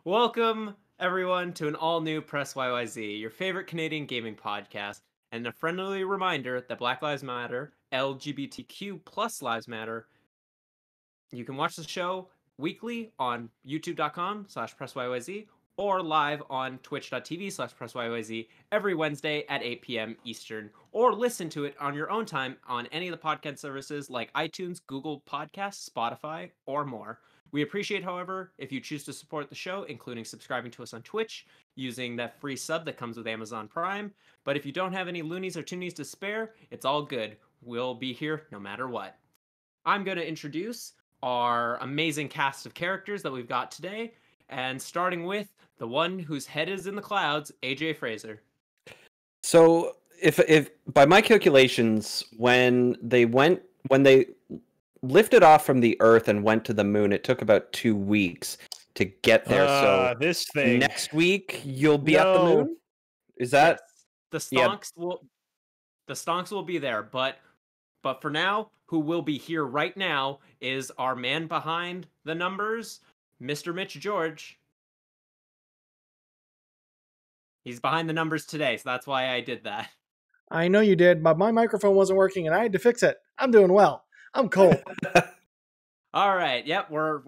Welcome, everyone, to an all-new Press YYZ, your favorite Canadian gaming podcast, and a friendly reminder that Black Lives Matter, LGBTQ plus lives matter. You can watch the show weekly on youtube.com/PressYYZ or live on twitch.tv/PressYYZ every Wednesday at 8 p.m. Eastern, or listen to it on your own time on any of the podcast services like iTunes, Google Podcasts, Spotify, or more. We appreciate, however, if you choose to support the show, including subscribing to us on Twitch, using that free sub that comes with Amazon Prime. But if you don't have any loonies or toonies to spare, it's all good. We'll be here no matter what. I'm going to introduce our amazing cast of characters that we've got today, and starting with the one whose head is in the clouds, AJ Fraser. So, if by my calculations, when they lifted off from the Earth and went to the moon, it took about 2 weeks to get there. So this thing next week you'll be at the moon. Is that the stonks will be there, but for now, who will be here right now is our man behind the numbers, Mr. Mitch George. He's behind the numbers today, so that's why I did that. I know you did, but my microphone wasn't working and I had to fix it. I'm doing well. I'm cool. All right, yep, we're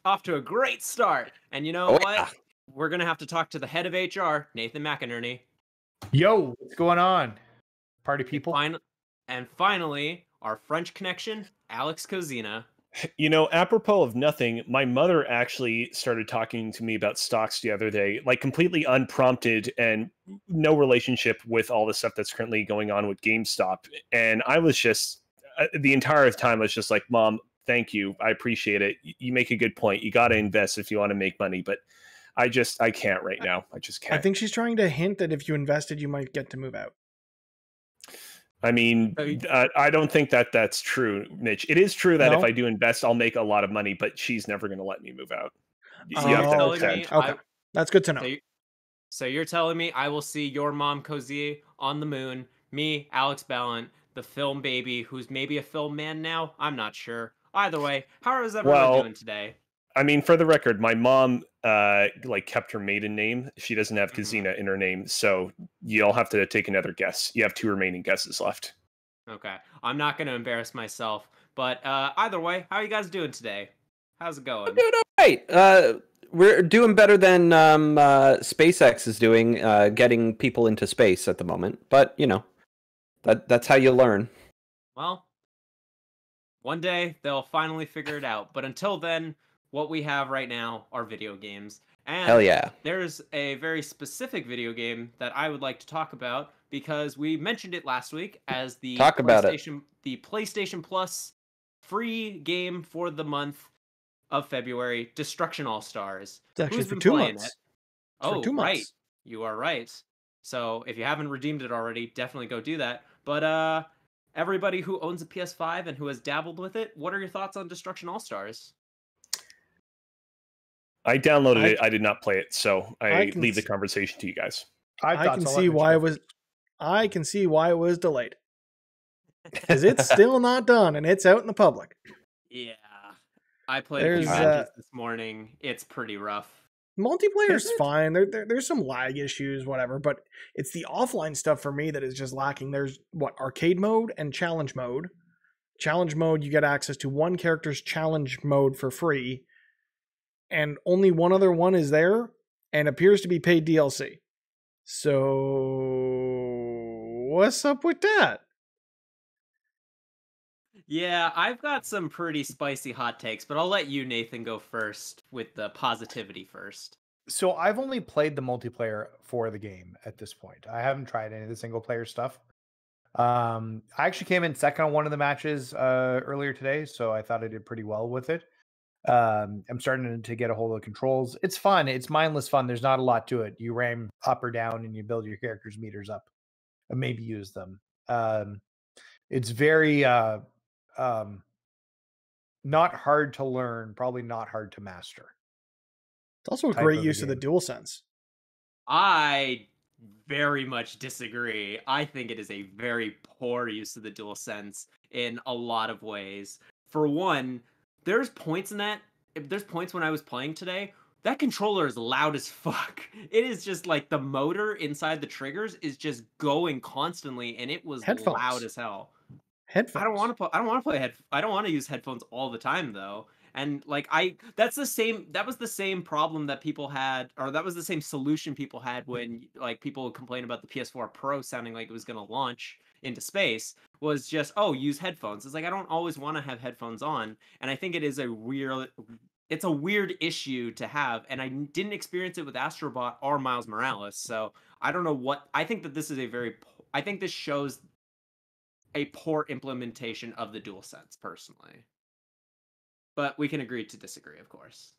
off to a great start. And you know what? Yeah. We're going to have to talk to the head of HR, Nathan McInerney. Yo, what's going on? Party people. And finally, our French connection, Alex Kozina. You know, apropos of nothing, my mother actually started talking to me about stocks the other day, like completely unprompted and no relationship with all the stuff that's currently going on with GameStop. And I was just, the entire time, I was just like, Mom, thank you. I appreciate it. You make a good point. You got to invest if you want to make money. But I can't right now. I just can't. I think she's trying to hint that if you invested, you might get to move out. I mean, I don't think that's true, Mitch. It is true that if I do invest, I'll make a lot of money, but she's never going to let me move out. You have to understand. Okay, that's good to know. So you're telling me I will see your mom, Cozy, on the moon, me, Alex Ballant, the film baby, who's maybe a film man now? I'm not sure. Either way, how is everyone doing today? I mean, for the record, my mom kept her maiden name. She doesn't have Kozina in her name, so you'll have to take another guess. You have 2 remaining guesses left. Okay, I'm not going to embarrass myself, but either way, how are you guys doing today? How's it going? I'm doing all right. We're doing better than SpaceX is doing, getting people into space at the moment. But you know, that's how you learn. Well, one day they'll finally figure it out. But until then, what we have right now are video games. And hell yeah. There's a very specific video game that I would like to talk about because we mentioned it last week as the PlayStation Plus free game for the month of February, Destruction All-Stars. It's actually for 2 months. Oh, 2 months. Right. You are right. So if you haven't redeemed it already, definitely go do that. But everybody who owns a PS5 and who has dabbled with it, what are your thoughts on Destruction All-Stars? I downloaded it. I did not play it, so I leave the conversation to you guys. I can see why it was delayed. Because it's still not done and it's out in the public. Yeah. I played a few matches this morning. It's pretty rough. Multiplayer's fine. There's some lag issues, whatever, but it's the offline stuff for me that is just lacking. There's arcade mode and challenge mode. Challenge mode, you get access to one character's challenge mode for free. And only one other one is there and appears to be paid DLC. So what's up with that? Yeah, I've got some pretty spicy hot takes, but I'll let you, Nathan, go first with the positivity first. So I've only played the multiplayer for the game at this point. I haven't tried any of the single player stuff. I actually came in second on one of the matches earlier today, so I thought I did pretty well with it. I'm starting to get a hold of the controls. It's fun. It's mindless fun. There's not a lot to it. You ram up or down and you build your character's meters up and maybe use them. It's very not hard to learn, probably not hard to master. It's also a great use of the DualSense. I very much disagree. I think it is a very poor use of the DualSense in a lot of ways. For one, there's points when I was playing today that controller is loud as fuck. It is just like the motor inside the triggers is just going constantly, and it was Headphones. loud as hell. Headphones. I don't want to use headphones all the time though. And like that was the same problem that people had, or that was the same solution people had when like people would complain about the PS4 Pro sounding like it was going to launch into space, was just, oh, use headphones. It's like I don't always want to have headphones on, and I think it's a weird issue to have, and I didn't experience it with Astrobot or Miles Morales, so I don't know what I think that this is I think this shows a poor implementation of the DualSense personally. But we can agree to disagree, of course.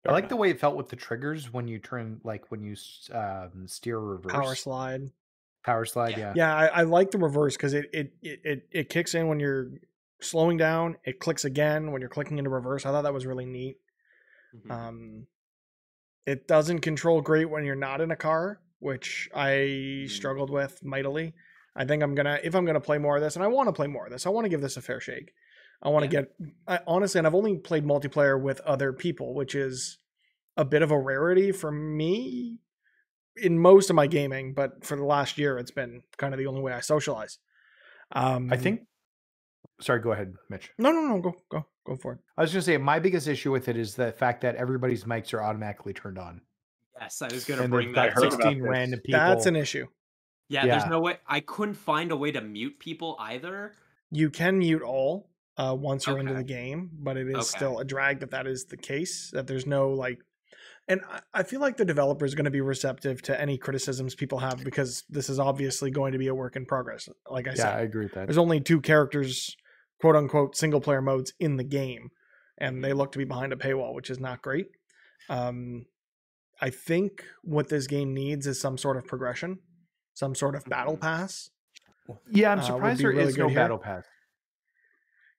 I like the way it felt with the triggers when you turn, like when you steer reverse. Power slide, yeah. Yeah, I like the reverse because it kicks in when you're slowing down. It clicks again when you're clicking into reverse. I thought that was really neat. Mm-hmm. It doesn't control great when you're not in a car, which I struggled with mightily. I think if I'm gonna play more of this, and I want to play more of this, I want to give this a fair shake. I want to honestly, and I've only played multiplayer with other people, which is a bit of a rarity for me in most of my gaming, but for the last year, it's been kind of the only way I socialize. I think. Sorry, go ahead, Mitch. No, go for it. I was going to say my biggest issue with it is the fact that everybody's mics are automatically turned on. Yes, I was going to bring that. 16 random people. That's an issue. Yeah, there's no way. I couldn't find a way to mute people either. You can mute all once you're into the game, but it is still a drag that is the case. That there's no like. And I feel like the developer is going to be receptive to any criticisms people have, because this is obviously going to be a work in progress. Like I said, I agree with that. There's only 2 characters, quote unquote, single player modes in the game, and they look to be behind a paywall, which is not great. I think what this game needs is some sort of progression, some sort of battle pass. Yeah, I'm surprised there is no battle pass.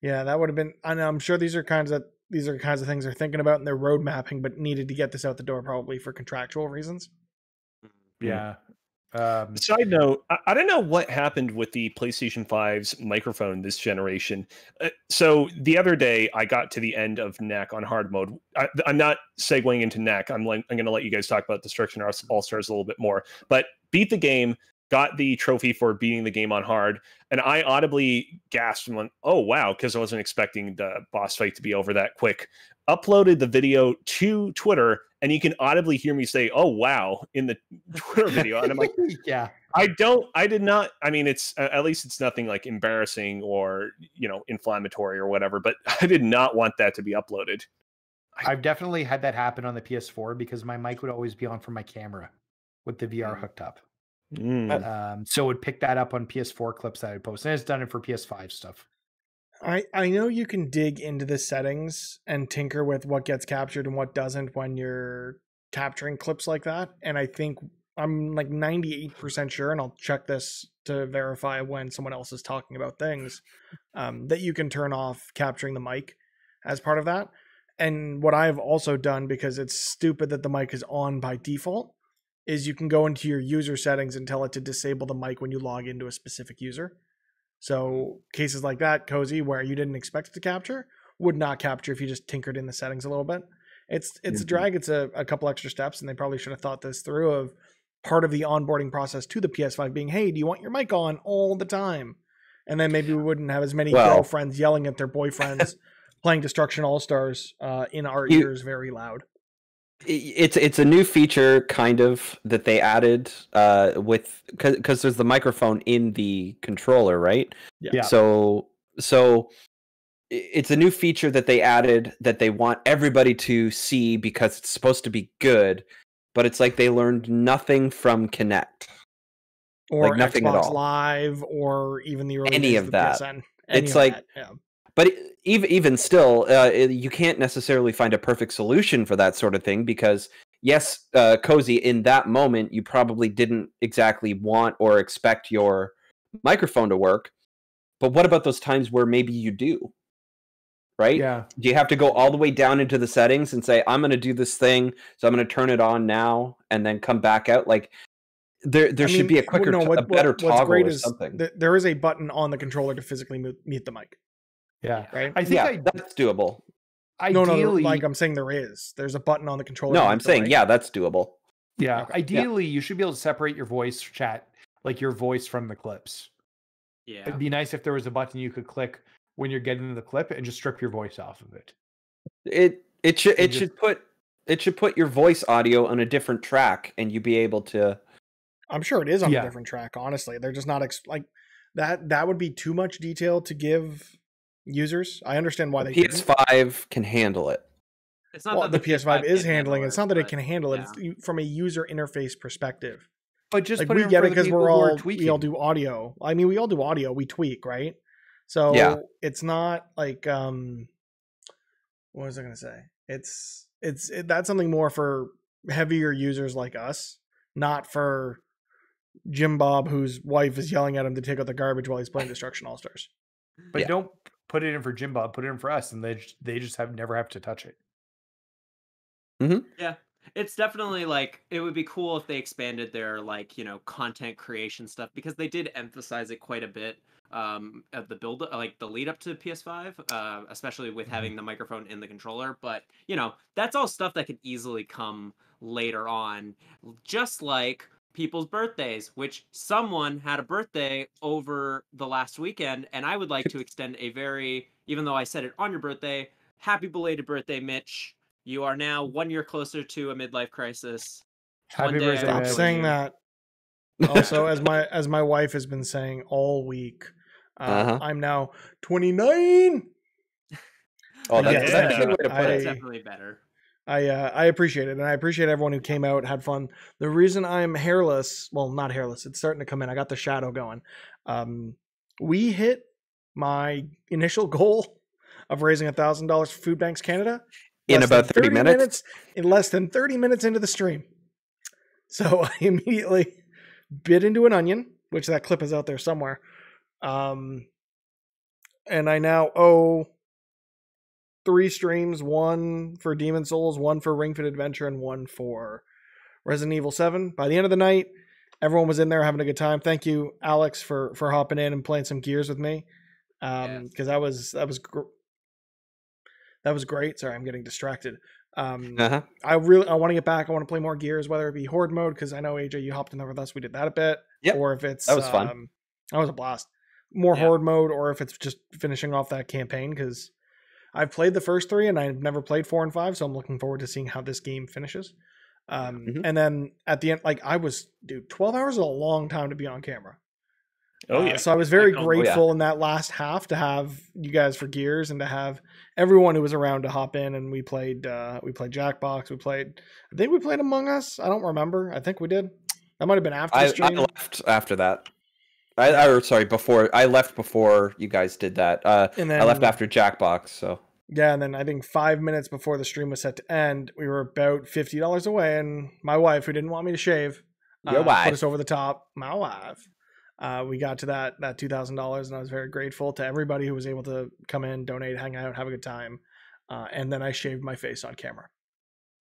Yeah, that would have been, and I'm sure these are kinds of things they're thinking about in their road mapping, but needed to get this out the door probably for contractual reasons. Yeah. Side note, I don't know what happened with the PlayStation 5's microphone this generation. So the other day, I got to the end of NAC on hard mode. I'm not segueing into NAC. I'm going to let you guys talk about Destruction All-Stars a little bit more. But beat the game, got the trophy for beating the game on hard, and I audibly gasped and went, oh, wow, because I wasn't expecting the boss fight to be over that quick. Uploaded the video to Twitter, and you can audibly hear me say, oh, wow, in the Twitter video. And I'm like, yeah, I did not. I mean, it's at least it's nothing like embarrassing or, inflammatory or whatever, but I did not want that to be uploaded. I've definitely had that happen on the PS4 because my mic would always be on from my camera with the VR hooked up. So it would pick that up on PS4 clips that I post, and it's done it for PS5 stuff. I know you can dig into the settings and tinker with what gets captured and what doesn't when you're capturing clips like that, and I think I'm like 98% sure, and I'll check this to verify when someone else is talking about things, that you can turn off capturing the mic as part of that. And what I've also done, because it's stupid that the mic is on by default, is you can go into your user settings and tell it to disable the mic when you log into a specific user. So cases like that, Cozy, where you didn't expect it to capture, would not capture if you just tinkered in the settings a little bit. It's a drag. It's a couple extra steps, and they probably should have thought this through, of part of the onboarding process to the PS5 being, hey, do you want your mic on all the time? And then maybe we wouldn't have as many girlfriends yelling at their boyfriends playing Destruction All-Stars in our ears very loud. It's a new feature kind of that they added with, because there's the microphone in the controller, right? Yeah. So it's a new feature that they added that they want everybody to see because it's supposed to be good, but it's like they learned nothing from Kinect. Or like nothing Xbox at all. Live, or even the early any days of that. PSN. It's like, but even still, you can't necessarily find a perfect solution for that sort of thing, because yes, Cozy, in that moment, you probably didn't exactly want or expect your microphone to work. But what about those times where maybe you do? Right? Yeah. Do you have to go all the way down into the settings and say, I'm going to do this thing, so I'm going to turn it on now and then come back out? Like, there should be a quicker, a better toggle or something. There is a button on the controller to physically mute the mic. Yeah. Right. I think that's doable. Ideally, like I'm saying there's a button on the controller. No, to I'm mute the saying, right. yeah, that's doable. yeah, Okay. ideally you should be able to separate your voice chat, like your voice from the clips. Yeah. It'd be nice if there was a button you could click when you're getting to the clip and just strip your voice off of it. It should put your voice audio on a different track, and you'd be able to. I'm sure it is on a Yeah. different track. Honestly, they're just not like that. That would be too much detail to give users. I understand why they didn't. PS5 can handle it. It's not Well, that the PS5 is can't handling. handle It's not that it but can handle it. yeah. It's from a user interface perspective. But just Like put we it in get for it the because people we who are all tweaking. do audio. I mean, we all do audio. We tweak, right? So Yeah. it's not like what was I going to say? That's something more for heavier users like us, not for Jim Bob, whose wife is yelling at him to take out the garbage while he's playing Destruction All Stars. But Yeah. don't put it in for Jim Bob. Put it in for us, and they just never have to touch it. Yeah. It's definitely like it would be cool if they expanded their like, content creation stuff because they did emphasize it quite a bit at the build like the lead up to PS5, especially with having the microphone in the controller, but that's all stuff that could easily come later on, just like people's birthdays, which someone had a birthday over the last weekend, and I would like to extend a very, even though I said it on your birthday, happy belated birthday, Mitch. You are now 1 year closer to a midlife crisis. Happy One day birthday, I will Mitch. Stop join saying you. that. Also, as my wife has been saying all week, I'm now 29. Oh, Yes, that's a good way to put That's it. definitely better. I appreciate it, and I appreciate everyone who came out, had fun. The reason I'm hairless, well, not hairless, it's starting to come in. I got the shadow going. We hit my initial goal of raising $1,000 for Food Banks Canada In less about than 30 minutes? in less than 30 minutes into the stream. So I immediately bit into an onion, which that clip is out there somewhere. And I now owe 3 streams, 1 for Demon Souls, 1 for Ring Fit Adventure, and 1 for Resident Evil 7. By the end of the night, everyone was in there having a good time. Thank you, Alex, for hopping in and playing some Gears with me. Because that was great. Sorry, I'm getting distracted. I want to get back. I want to play more Gears, whether it be Horde mode, because I know AJ, you hopped in there with us. We did that a bit. Yep, or if it's that was fun. That was a blast. More Horde mode, or if it's just finishing off that campaign, because I've played the first 3 and I've never played 4 and 5, so I'm looking forward to seeing how this game finishes. And then at the end, 12 hours is a long time to be on camera. Oh yeah. So I was very grateful in that last half to have you guys for Gears and to have everyone who was around to hop in, and we played Jackbox. I think we played Among Us. I don't remember. I think we did. That might have been after the stream. I left after that. Before. I left before you guys did that. And then I left after Jackbox, so. Yeah, and then I think 5 minutes before the stream was set to end, we were about $50 away, and my wife, who didn't want me to shave, Your wife. put us over the top. My wife. We got to that $2,000, and I was very grateful to everybody who was able to come in, donate, hang out, have a good time. And then I shaved my face on camera.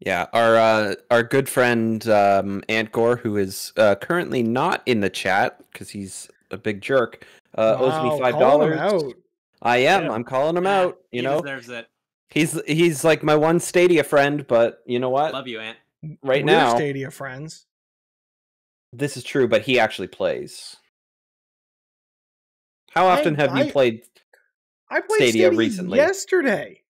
Yeah, our good friend Ant Gore, who is currently not in the chat because he's a big jerk, owes me $5. I am. Yeah. I'm calling him out. He deserves it. He's like my one Stadia friend, but you know what? Love you, Ant. We're now, Stadia friends. This is true, but he actually plays. How often have you played? I played Stadia recently. Yesterday.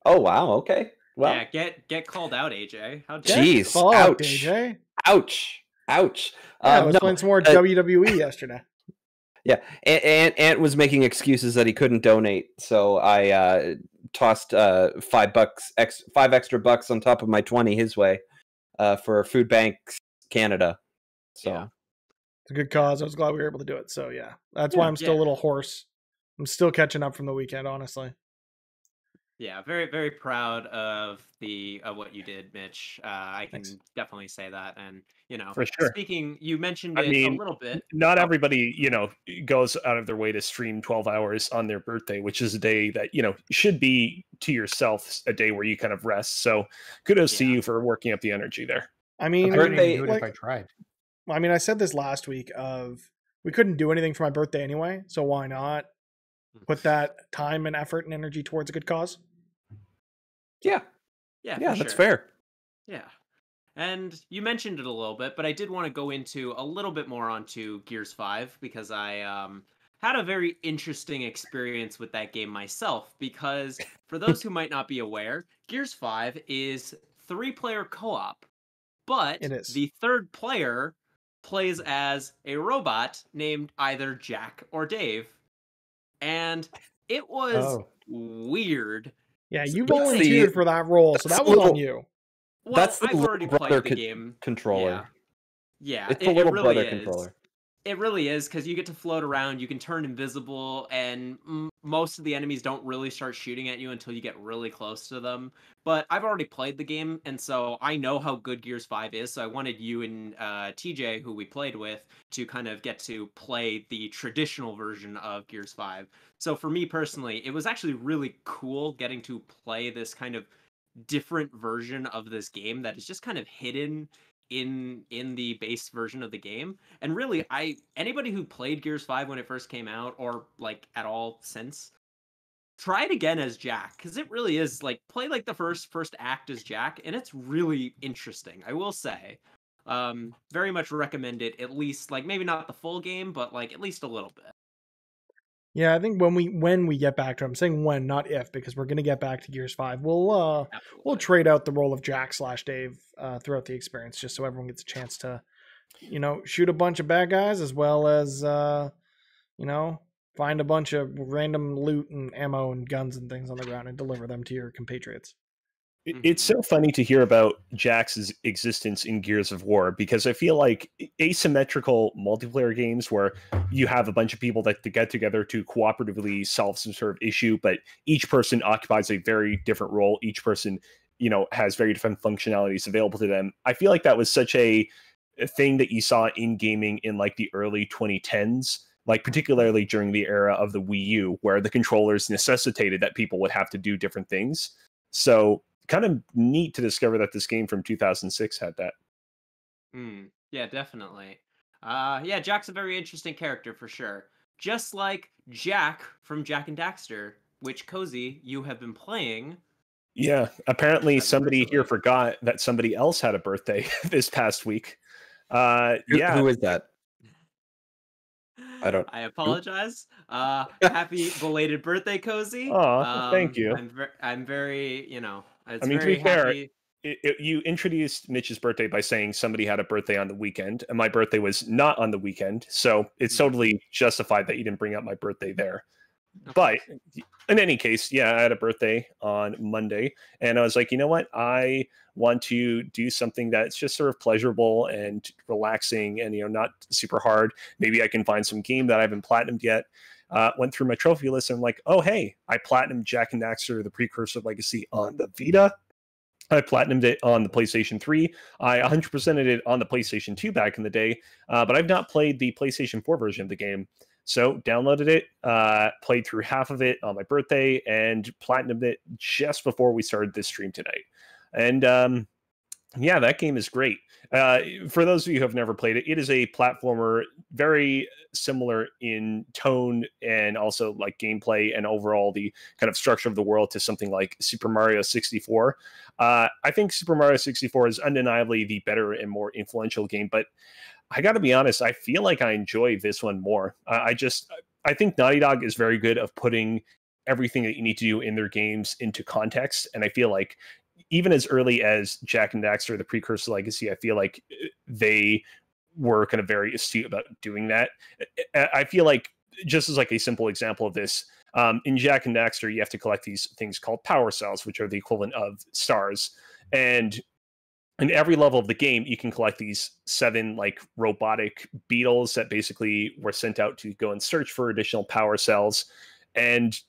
Oh wow! Okay. Well, yeah. Get called out, AJ. How jeez! Ouch! AJ. Ouch! Ouch! I was playing some more WWE yesterday. Yeah, and Ant was making excuses that he couldn't donate, so I tossed $5 extra bucks on top of my 20 his way for Food Banks Canada. So it's a good cause. I was glad we were able to do it. So yeah, that's why I'm still a little hoarse. I'm still catching up from the weekend, honestly. Yeah, very, very proud of what you did, Mitch. I can definitely say that, and for sure. Speaking, you mentioned it a little bit. Not everybody, goes out of their way to stream 12 hours on their birthday, which is a day that should be to yourself a day where you kind of rest. So kudos to you for working up the energy there. I mean, I couldn't even do it if I tried. I mean, I said this last week we couldn't do anything for my birthday anyway, so why not put that time and effort and energy towards a good cause? Yeah, Yeah, yeah, for that's sure. fair. Yeah. And you mentioned it a little bit, but I did want to go into a little bit more onto Gears 5 because I had a very interesting experience with that game myself. Because for those who might not be aware, Gears 5 is 3-player co op, but It is. the third player plays as a robot named either Jack or Dave. And it was Oh. weird. Yeah, you That's volunteered for that role, so that's that a was on little- you. Well, That's the I've little already brother played the game. controller. Yeah. Yeah, It's the it little really brother is. controller. It really is because you get to float around, you can turn invisible, and most of the enemies don't really start shooting at you until you get really close to them. But I've already played the game, and so I know how good Gears 5 is, so I wanted you and TJ, who we played with, to kind of get to play the traditional version of Gears 5. So for me personally, it was actually really cool getting to play this kind of different version of this game that is just kind of hidden in the base version of the game. And really, anybody who played Gears 5 when it first came out or like at all since, try it again as Jack, because it really is like play like the first act as Jack, and it's really interesting, I will say. Very much recommend it, at least like maybe not the full game, but like at least a little bit. Yeah, I think when we get back to it, I'm saying when, not if, because we're gonna get back to Gears 5. We'll Absolutely. trade out the role of Jack / Dave throughout the experience, just so everyone gets a chance to, shoot a bunch of bad guys as well as find a bunch of random loot and ammo and guns and things on the ground and deliver them to your compatriots. It's so funny to hear about Jax's existence in Gears of War, because I feel like asymmetrical multiplayer games where you have a bunch of people that get together to cooperatively solve some sort of issue, but each person occupies a very different role. Each person, has very different functionalities available to them. I feel like that was such a thing that you saw in gaming in like the early 2010s, like particularly during the era of the Wii U, where the controllers necessitated that people would have to do different things. So kind of neat to discover that this game from 2006 had that. Yeah, definitely. Yeah, Jack's a very interesting character for sure. Just like Jack from Jak and Daxter, which Cozy you have been playing. Yeah, apparently As of somebody here recently. forgot that somebody else had a birthday this past week. Who is that? I don't. I apologize. Happy belated birthday, Cozy. Oh, thank you. I'm very, it's I mean, to very be fair, happy. you introduced Mitch's birthday by saying somebody had a birthday on the weekend, and my birthday was not on the weekend, so it's totally justified that you didn't bring up my birthday there. But in any case, yeah, I had a birthday on Monday, and I was like, you know what? I want to do something that's just sort of pleasurable and relaxing and, not super hard. Maybe I can find some game that I haven't platinumed yet. Went through my trophy list and I'm like, oh, hey, I platinumed Jak and Daxter, the Precursor Legacy on the Vita. I platinumed it on the PlayStation 3. I 100%ed it on the PlayStation 2 back in the day, but I've not played the PlayStation 4 version of the game. So downloaded it, played through half of it on my birthday, and platinumed it just before we started this stream tonight. And yeah, that game is great. For those of you who have never played it, it is a platformer very similar in tone and also like gameplay and overall the kind of structure of the world to something like Super Mario 64. I think Super Mario 64 is undeniably the better and more influential game, but I got to be honest, I feel like I enjoy this one more. I think Naughty Dog is very good of putting everything that you need to do in their games into context, and I feel like even as early as Jak and Daxter, the Precursor Legacy, I feel like they were kind of very astute about doing that. I feel like, just as like a simple example of this, in Jak and Daxter, you have to collect these things called power cells, which are the equivalent of stars. And in every level of the game, you can collect these 7 like robotic beetles that basically were sent out to go and search for additional power cells. And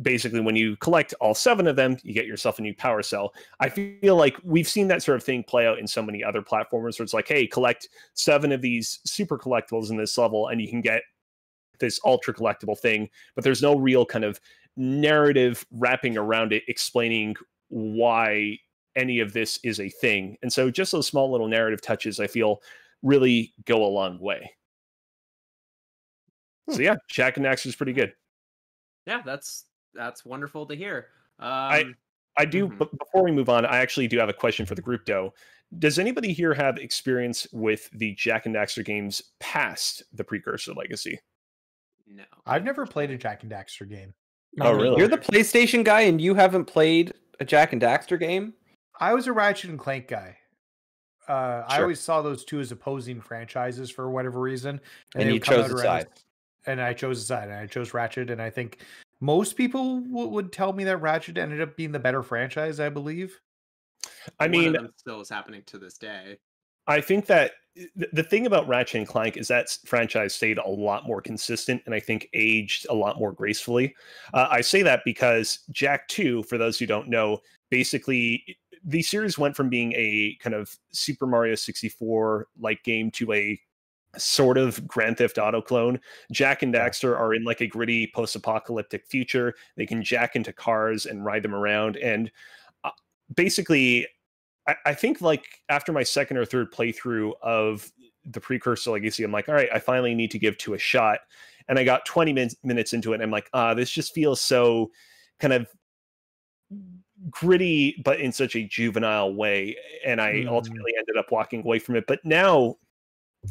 basically, when you collect all 7 of them, you get yourself a new power cell. I feel like we've seen that sort of thing play out in so many other platformers where it's like, hey, collect 7 of these super collectibles in this level, and you can get this ultra collectible thing. But there's no real kind of narrative wrapping around it explaining why any of this is a thing. And so just those small little narrative touches, I feel, really go a long way. So yeah, Jak and Daxter is pretty good. Yeah, that's wonderful to hear. I I do, but before we move on, I actually do have a question for the group, though. Does anybody here have experience with the Jack and Daxter games past the Precursor Legacy? No. I've never played a Jack and Daxter game. Oh, really? You're the PlayStation guy and you haven't played a Jack and Daxter game? I was a Ratchet and Clank guy. I Sure. always saw those two as opposing franchises for whatever reason. And they you would come chose out a around side. And I chose a side, and I chose Ratchet, and I think most people would tell me that Ratchet ended up being the better franchise, I believe. I mean, one of them still is happening to this day. I think that the thing about Ratchet and Clank is that franchise stayed a lot more consistent and I think aged a lot more gracefully. I say that because Jak 2, for those who don't know, basically the series went from being a kind of Super Mario 64 like game to a sort of Grand Theft Auto clone. Jak and Daxter are in like a gritty post-apocalyptic future. They can jack into cars and ride them around. And basically, I think like after my second or third playthrough of the Precursor Legacy, I'm like, all right, I finally need to give 2 a shot. And I got 20 minutes into it, and I'm like, this just feels so kind of gritty, but in such a juvenile way. And I ultimately ended up walking away from it. But now,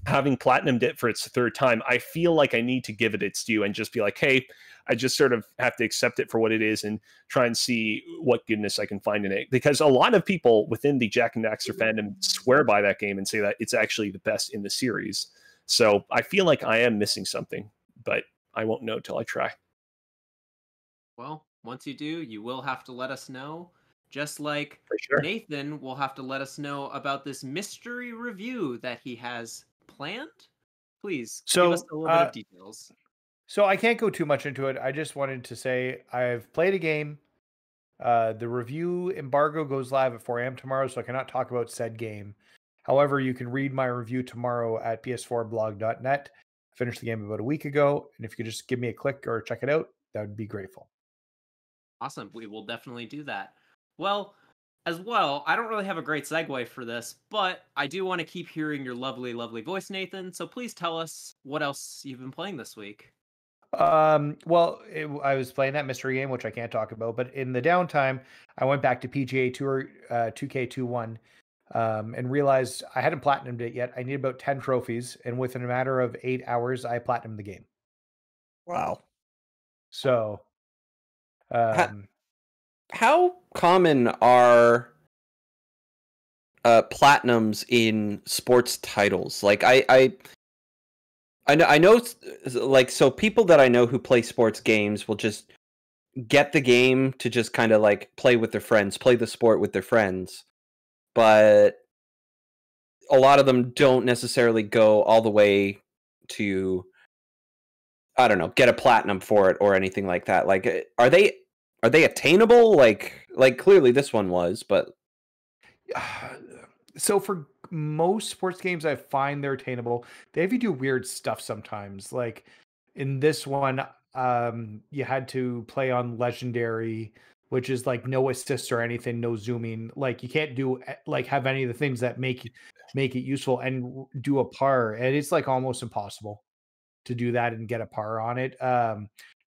having platinumed it for its third time, I feel like I need to give it its due and just be like, hey, I just sort of have to accept it for what it is and try and see what goodness I can find in it. Because a lot of people within the Jak and Daxter fandom swear by that game and say that it's actually the best in the series. So I feel like I am missing something, but I won't know till I try. Well, once you do, you will have to let us know. Just like For sure. Nathan will have to let us know about this mystery review that he has planned. Please give us a little bit of details. So I can't go too much into it. I just wanted to say I've played a game. The review embargo goes live at 4 a.m. tomorrow, so I cannot talk about said game. However, you can read my review tomorrow at ps4blog.net. I finished the game about a week ago, and if you could just give me a click or check it out, that would be grateful. Awesome. We will definitely do that. Well, as well, I don't really have a great segue for this, but I do want to keep hearing your lovely, lovely voice, Nathan. So please tell us what else you've been playing this week. Well, I was playing that mystery game, which I can't talk about, but in the downtime, I went back to PGA Tour 2K21 and realized I hadn't platinumed it yet. I need about 10 trophies, and within a matter of 8 hours, I platinumed the game. Wow. So, how common are platinums in sports titles? Like I know, like, so people that I know who play sports games will just get the game to just kind of like play with their friends, play the sport with their friends. But a lot of them don't necessarily go all the way to, I don't know, get a platinum for it or anything like that. Like, are they attainable? Like clearly this one was, but so for most sports games, I find they're attainable. They have you do weird stuff sometimes. Like in this one, you had to play on legendary, which is like no assist or anything, no zooming. Like you can't do like have any of the things that make it useful and do a par. And it's like almost impossible to do that and get a par on it.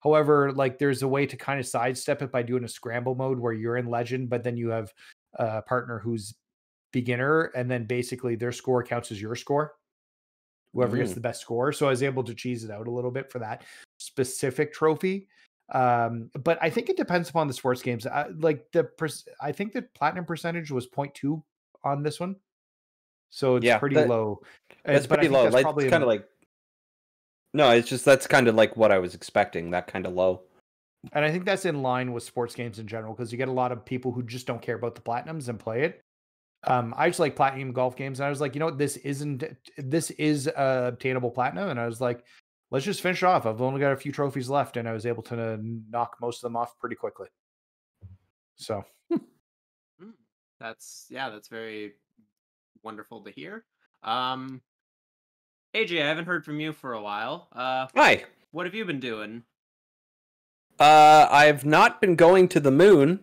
However, like there's a way to kind of sidestep it by doing a scramble mode where you're in legend, but then you have a partner who's beginner, and then basically their score counts as your score, whoever gets the best score. So I was able to cheese it out a little bit for that specific trophy. But I think it depends upon the sports games. I think the platinum percentage was 0.2 on this one, so it's pretty low. That's pretty low. That's probably kind of like, no, it's just that's kind of like what I was expecting, that kind of low. And I think that's in line with sports games in general, because you get a lot of people who just don't care about the platinums and play it. I just like platinum golf games, and I was like, you know what, this is obtainable platinum, and I was like, let's just finish off. I've only got a few trophies left, and I was able to knock most of them off pretty quickly. So that's very wonderful to hear. AJ, I haven't heard from you for a while. Hi. What have you been doing? I've not been going to the moon.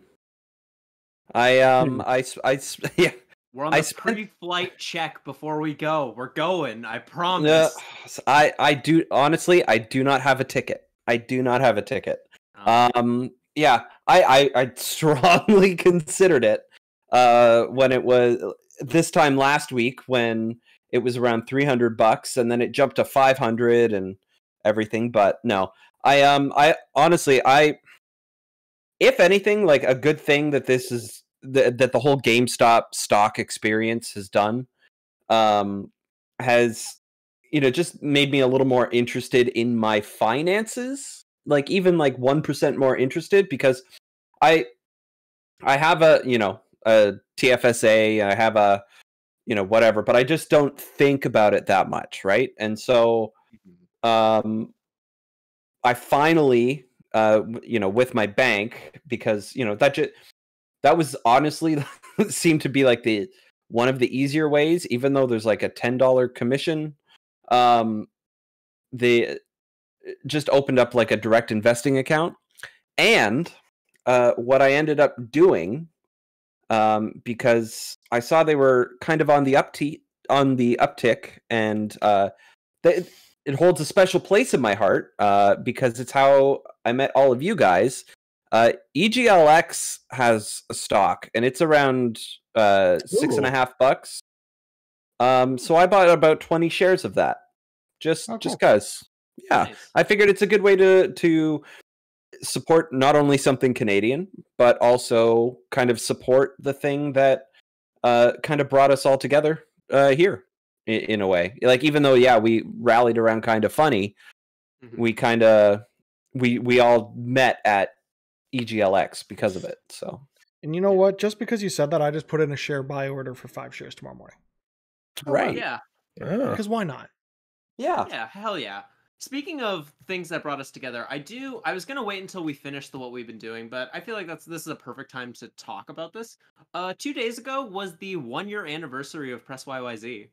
Yeah. We're on the pre-flight check before we go. We're going. I promise. I do honestly. I do not have a ticket. I do not have a ticket. Yeah, I strongly considered it when it was this time last week when it was around $300 and then it jumped to 500 and everything. But no, I honestly, if anything, like a good thing that this is that the whole GameStop stock experience has done, has just made me a little more interested in my finances, like even like 1% more interested, because I have a TFSA, I have a whatever, but I just don't think about it that much, right? And so I finally with my bank, because that was honestly seemed to be like the one of the easier ways, even though there's like a $10 commission. They just opened up like a direct investing account, and what I ended up doing, because I saw they were kind of on the uptick, and it holds a special place in my heart, because it's how I met all of you guys. EGLX has a stock, and it's around $6.50. So I bought about 20 shares of that, just because. Yeah, nice. I figured it's a good way to support not only something Canadian, but also kind of support the thing that kind of brought us all together here in a way. Like, even though, yeah, we rallied around Kind of Funny, we kind of we all met at EGLX because of it. So, and you know what? Just because you said that, I just put in a share buy order for 5 shares tomorrow morning. Right? Yeah. Because why not? Yeah. Yeah. Hell yeah. Speaking of things that brought us together, I was gonna wait until we finished what we've been doing, but I feel like this is a perfect time to talk about this. 2 days ago was the 1-year anniversary of Press YYZ.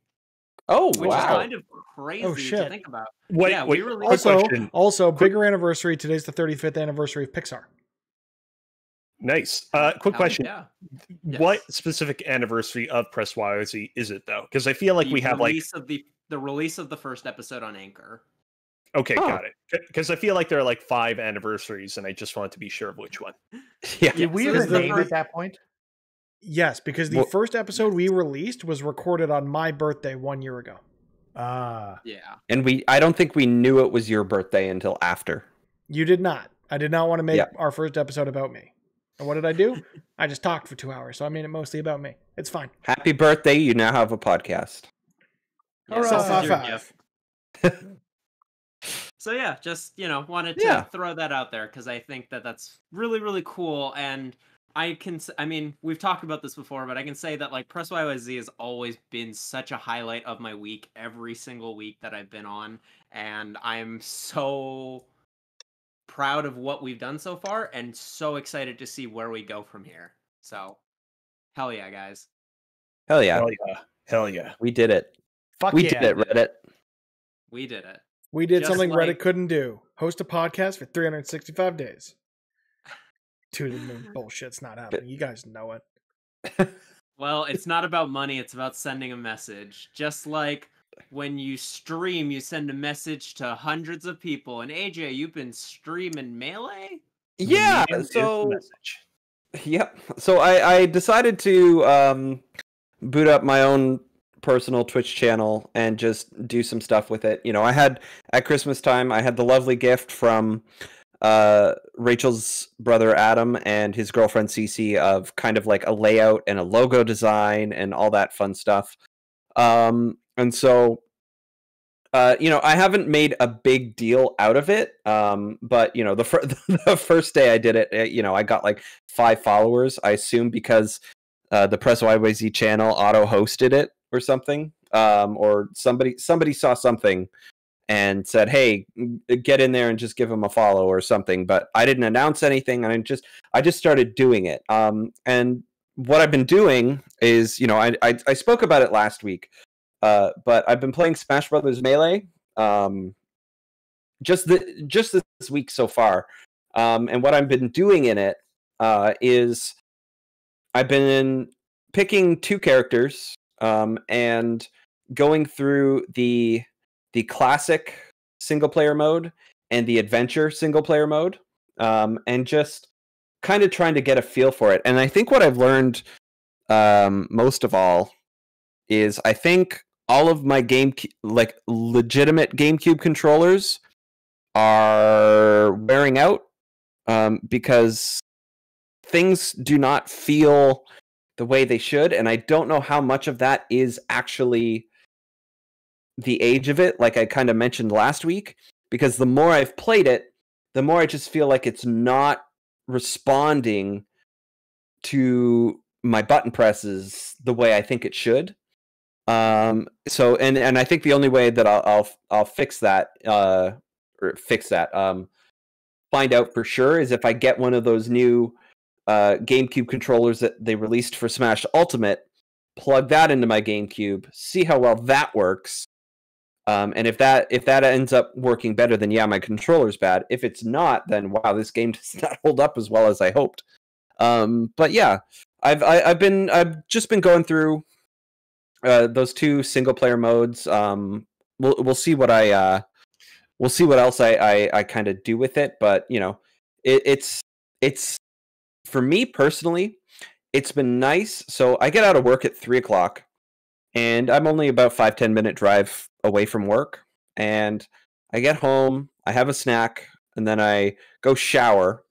Oh, which wow. is kind of crazy to think about. Wait, we released also bigger anniversary. Today's the 35th anniversary of Pixar. Nice. Quick question. Yeah. What specific anniversary of Press YYZ is it, though? Because I feel like we have the release of the first episode on Anchor. Okay, got it. Because I feel like there are like 5 anniversaries, and I just wanted to be sure of which one. Yeah. Did we have a name at that point? Yes, because the first episode we released was recorded on my birthday 1 year ago. Yeah. And I don't think we knew it was your birthday until after. You did not. I did not want to make our first episode about me. And what did I do? I just talked for 2 hours, so I made it mostly about me. It's fine. Happy birthday. You now have a podcast. Self-five. So yeah, just wanted to throw that out there because I think that's really, really cool. And we've talked about this before, but I can say that like Press YYZ has always been such a highlight of my week every single week that I've been on, and I'm so proud of what we've done so far and so excited to see where we go from here. So hell yeah, guys. Hell yeah. Hell yeah. We did it. We did it, Reddit. We did it. We did something Reddit couldn't do. Host a podcast for 365 days. To the moon. Bullshit's not happening. You guys know it. Well, it's not about money. It's about sending a message. Just like when you stream, you send a message to hundreds of people. And AJ, you've been streaming Melee? Yeah. So, yep. So I decided to boot up my own personal Twitch channel and just do some stuff with it. I had at Christmas time, I had the lovely gift from Rachel's brother Adam and his girlfriend Cece of kind of like a layout and a logo design and all that fun stuff. And so I haven't made a big deal out of it. But the first day I did it, I got like 5 followers, I assume because the Press YYZ channel auto hosted it or something, or somebody saw something and said, "Hey, get in there and just give him a follow" or something. But I didn't announce anything, and I just started doing it. And what I've been doing is, I spoke about it last week, but I've been playing Smash Brothers Melee, just this week so far. And what I've been doing in it is I've been picking 2 characters, and going through the classic single player mode and the adventure single player mode, and just kind of trying to get a feel for it. And I think what I've learned most of all is I think all of my like legitimate GameCube controllers are wearing out because things do not feel the way they should, and I don't know how much of that is actually the age of it, like I kind of mentioned last week, because the more I've played it, the more I just feel like it's not responding to my button presses the way I think it should. So and I think the only way that I'll fix that find out for sure is if I get one of those new GameCube controllers that they released for Smash Ultimate, plug that into my GameCube, see how well that works. And if that ends up working better, then yeah, my controller's bad. If it's not, then wow, this game does not hold up as well as I hoped. But yeah, I've just been going through those two single player modes. We'll see what we'll see what else I kind of do with it. But you know, it's for me personally, it's been nice. So I get out of work at 3:00. And I'm only about 5-10 minute drive away from work. And I get home, I have a snack, and then I go shower.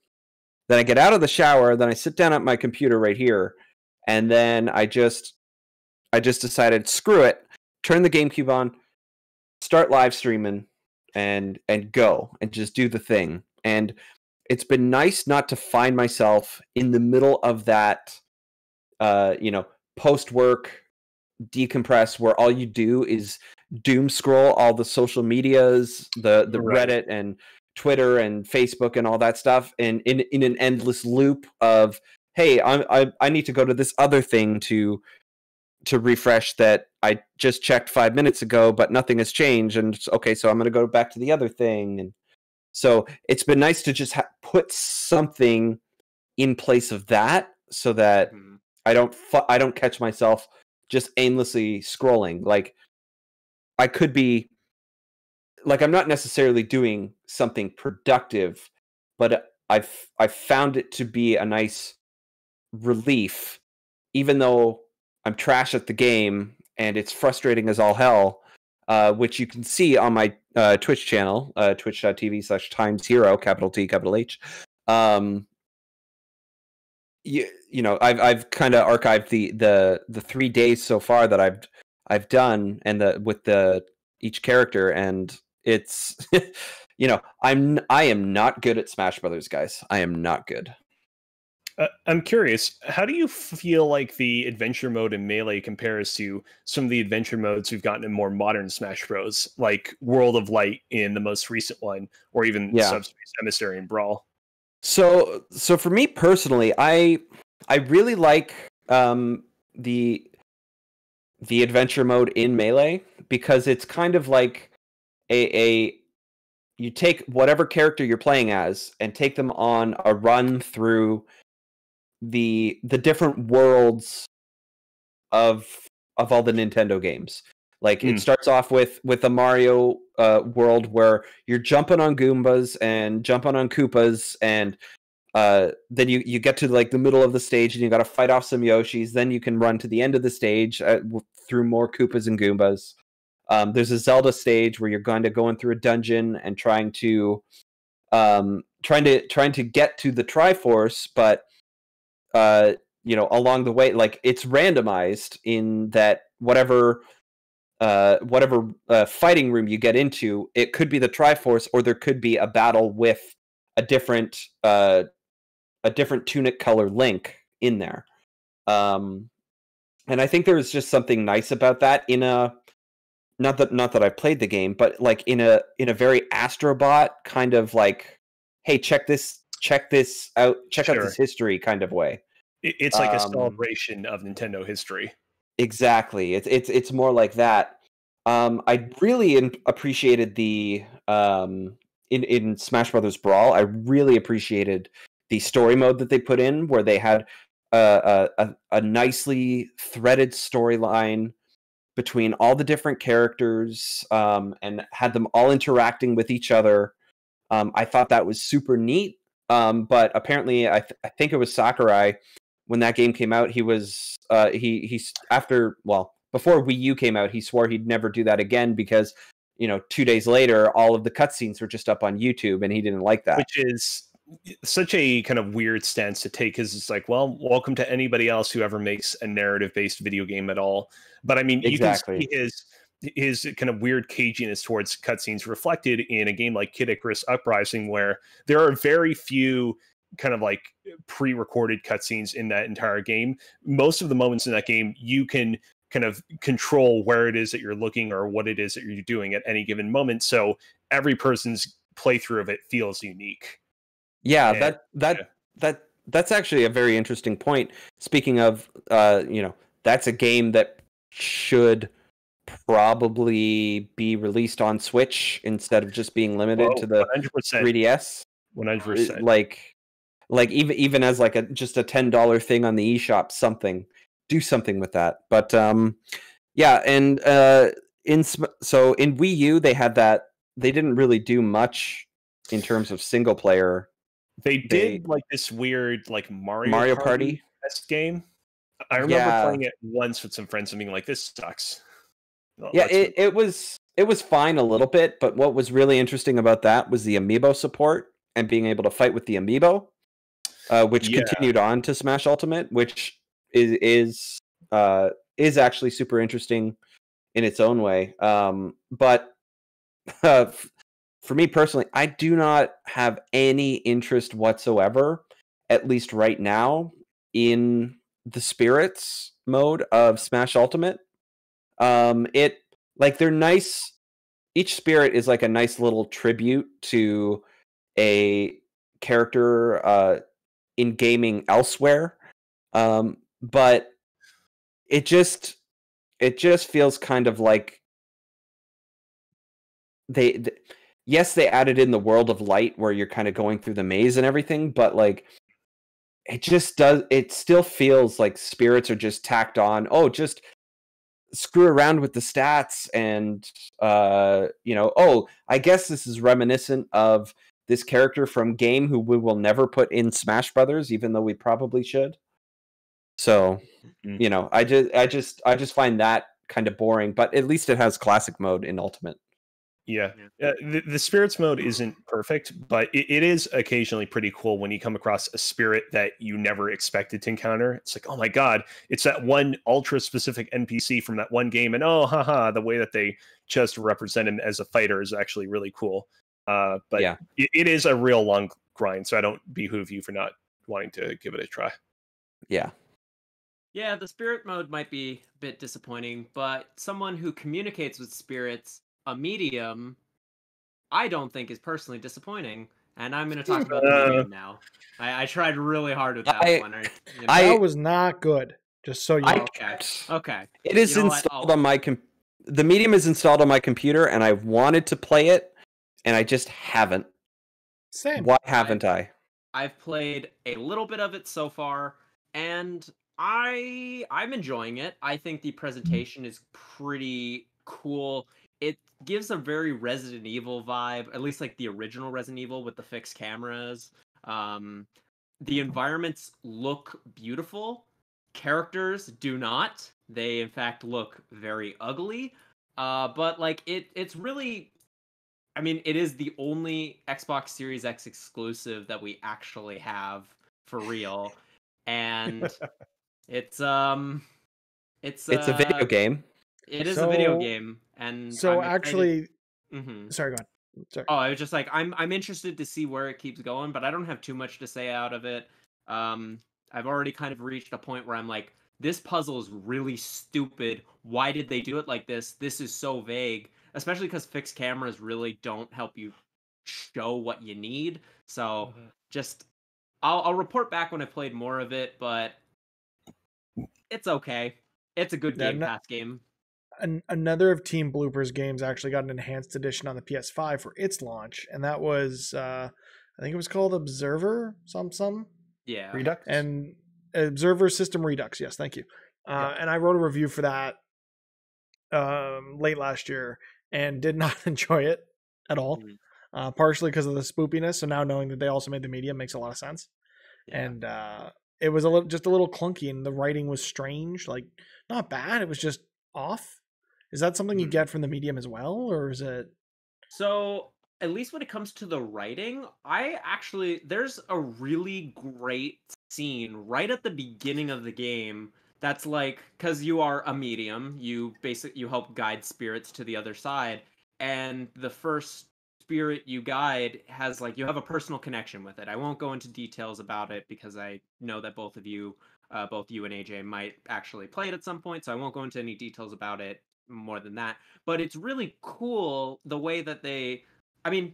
Then I get out of the shower, then I sit down at my computer right here, and then I just decided, screw it, turn the GameCube on, start live streaming, and go and just do the thing. And it's been nice not to find myself in the middle of that, post work decompress where all you do is doom scroll all the social medias, the Right. Reddit and Twitter and Facebook and all that stuff, and in an endless loop of, hey, I need to go to this other thing to refresh that I just checked 5 minutes ago, but nothing has changed, and okay, so I'm going to go back to the other thing. And so it's been nice to just put something in place of that, so that I don't catch myself just aimlessly scrolling. Like I could be, like, I'm not necessarily doing something productive, but I've found it to be a nice relief, even though I'm trash at the game and it's frustrating as all hell, which you can see on my Twitch channel, twitch.tv/TimesHero, capital T, capital H. You know, I've kind of archived the 3 days so far that I've done, and with each character, and it's you know, I am not good at Smash Brothers, guys. I am not good. I'm curious, how do you feel like the adventure mode in Melee compares to some of the adventure modes we've gotten in more modern Smash Bros, like World of Light in the most recent one, or even Subspace Emissary and Brawl? So for me personally, I really like the adventure mode in Melee, because it's kind of like you take whatever character you're playing as and take them on a run through the different worlds of all the Nintendo games. Like it starts off with a Mario world where you're jumping on Goombas and jumping on Koopas, and then you get to like the middle of the stage and you got to fight off some Yoshis. Then you can run to the end of the stage through more Koopas and Goombas. There's a Zelda stage where you're going through a dungeon and trying to get to the Triforce, but along the way, like, it's randomized in that whatever fighting room you get into, it could be the Triforce, or there could be a battle with a different tunic color Link in there. And I think there's just something nice about that in a not that I've played the game, but like in a very Astrobot kind of like, hey, check this out, check out this history kind of way. It's like a celebration of Nintendo history. Exactly. It's more like that. I really appreciated the in Smash Brothers Brawl. I really appreciated the story mode that they put in, where they had a nicely threaded storyline between all the different characters, and had them all interacting with each other. I thought that was super neat. But apparently, I think it was Sakurai when that game came out. He was before Wii U came out, he swore he'd never do that again because 2 days later, all of the cutscenes were just up on YouTube, and he didn't like that. Which is such a kind of weird stance to take, because it's like, well, welcome to anybody else who ever makes a narrative-based video game at all. But I mean, exactly. You can see his kind of weird caginess towards cutscenes reflected in a game like Kid Icarus Uprising, where there are very few kind of like pre-recorded cutscenes in that entire game. Most of the moments in that game, you can kind of control where it is that you're looking or what it is that you're doing at any given moment. So every person's playthrough of it feels unique. Yeah, that's actually a very interesting point. Speaking of, that's a game that should probably be released on Switch instead of just being limited to the 100%. 3DS. 100%. Like even as like just a $10 thing on the eShop, do something with that. But yeah, and in Wii U they had that. They didn't really do much in terms of single player. They did like this weird like Mario Party game. I remember playing it once with some friends and being like, "This sucks." Well, yeah, it was fine a little bit, but what was really interesting about that was the amiibo support and being able to fight with the amiibo, which continued on to Smash Ultimate, which is actually super interesting in its own way. But for me personally, I do not have any interest whatsoever, at least right now, in the spirits mode of Smash Ultimate. They're nice. Each spirit is like a nice little tribute to a character in gaming elsewhere. But it just feels kind of like yes, they added in the World of Light where you're kind of going through the maze and everything, but like it still feels like spirits are just tacked on. Oh, just screw around with the stats and I guess this is reminiscent of this character from game who we will never put in Smash Brothers, even though we probably should. So, I just find that kind of boring, but at least it has classic mode in Ultimate. Yeah. The spirits mode isn't perfect, but it is occasionally pretty cool when you come across a spirit that you never expected to encounter. It's like, oh my god, it's that one ultra specific NPC from that one game, and the way that they chose to represent him as a fighter is actually really cool. But yeah, it is a real long grind, so I don't behoove you for not wanting to give it a try. Yeah. Yeah, the spirit mode might be a bit disappointing, but someone who communicates with spirits, a medium, I don't think is personally disappointing, and I'm going to talk about the medium now. I tried really hard with that one. That was not good. Just so you know. Okay. It is installed on my the medium is installed on my computer, and I wanted to play it, and I just haven't. Same. Why haven't I? I've played a little bit of it so far, and I'm enjoying it. I think the presentation is pretty cool. It gives a very Resident Evil vibe, at least like the original Resident Evil with the fixed cameras. The environments look beautiful. Characters do not. They, in fact, look very ugly. But like it's really... I mean, it is the only Xbox Series X exclusive that we actually have for real. And it's a video game. It is a video game, and so actually, sorry, go ahead. Sorry. Oh, I was just like, I'm interested to see where it keeps going, but I don't have too much to say out of it. I've already kind of reached a point where I'm like, this puzzle is really stupid. Why did they do it like this? This is so vague, especially because fixed cameras really don't help you show what you need. So just, I'll report back when I played more of it, but it's okay. It's a good Game Pass game. Another of Team Blooper's games actually got an enhanced edition on the PS5 for its launch, and that was I think it was called Observer some yeah Redux and Observer System Redux. Yes, thank you. And I wrote a review for that late last year and did not enjoy it at all. partially because of the spoopiness. So now knowing that they also made the medium makes a lot of sense. Yeah. And it was just a little clunky, and the writing was strange. Like, not bad. It was just off. Is that something you get from the medium as well, or is it? So, at least when it comes to the writing, there's a really great scene right at the beginning of the game that's like, because you are a medium, you help guide spirits to the other side, and the first spirit you guide has like, you have a personal connection with it. I won't go into details about it because I know that both you and AJ might actually play it at some point, so I won't go into any details about it more than that. But it's really cool the way that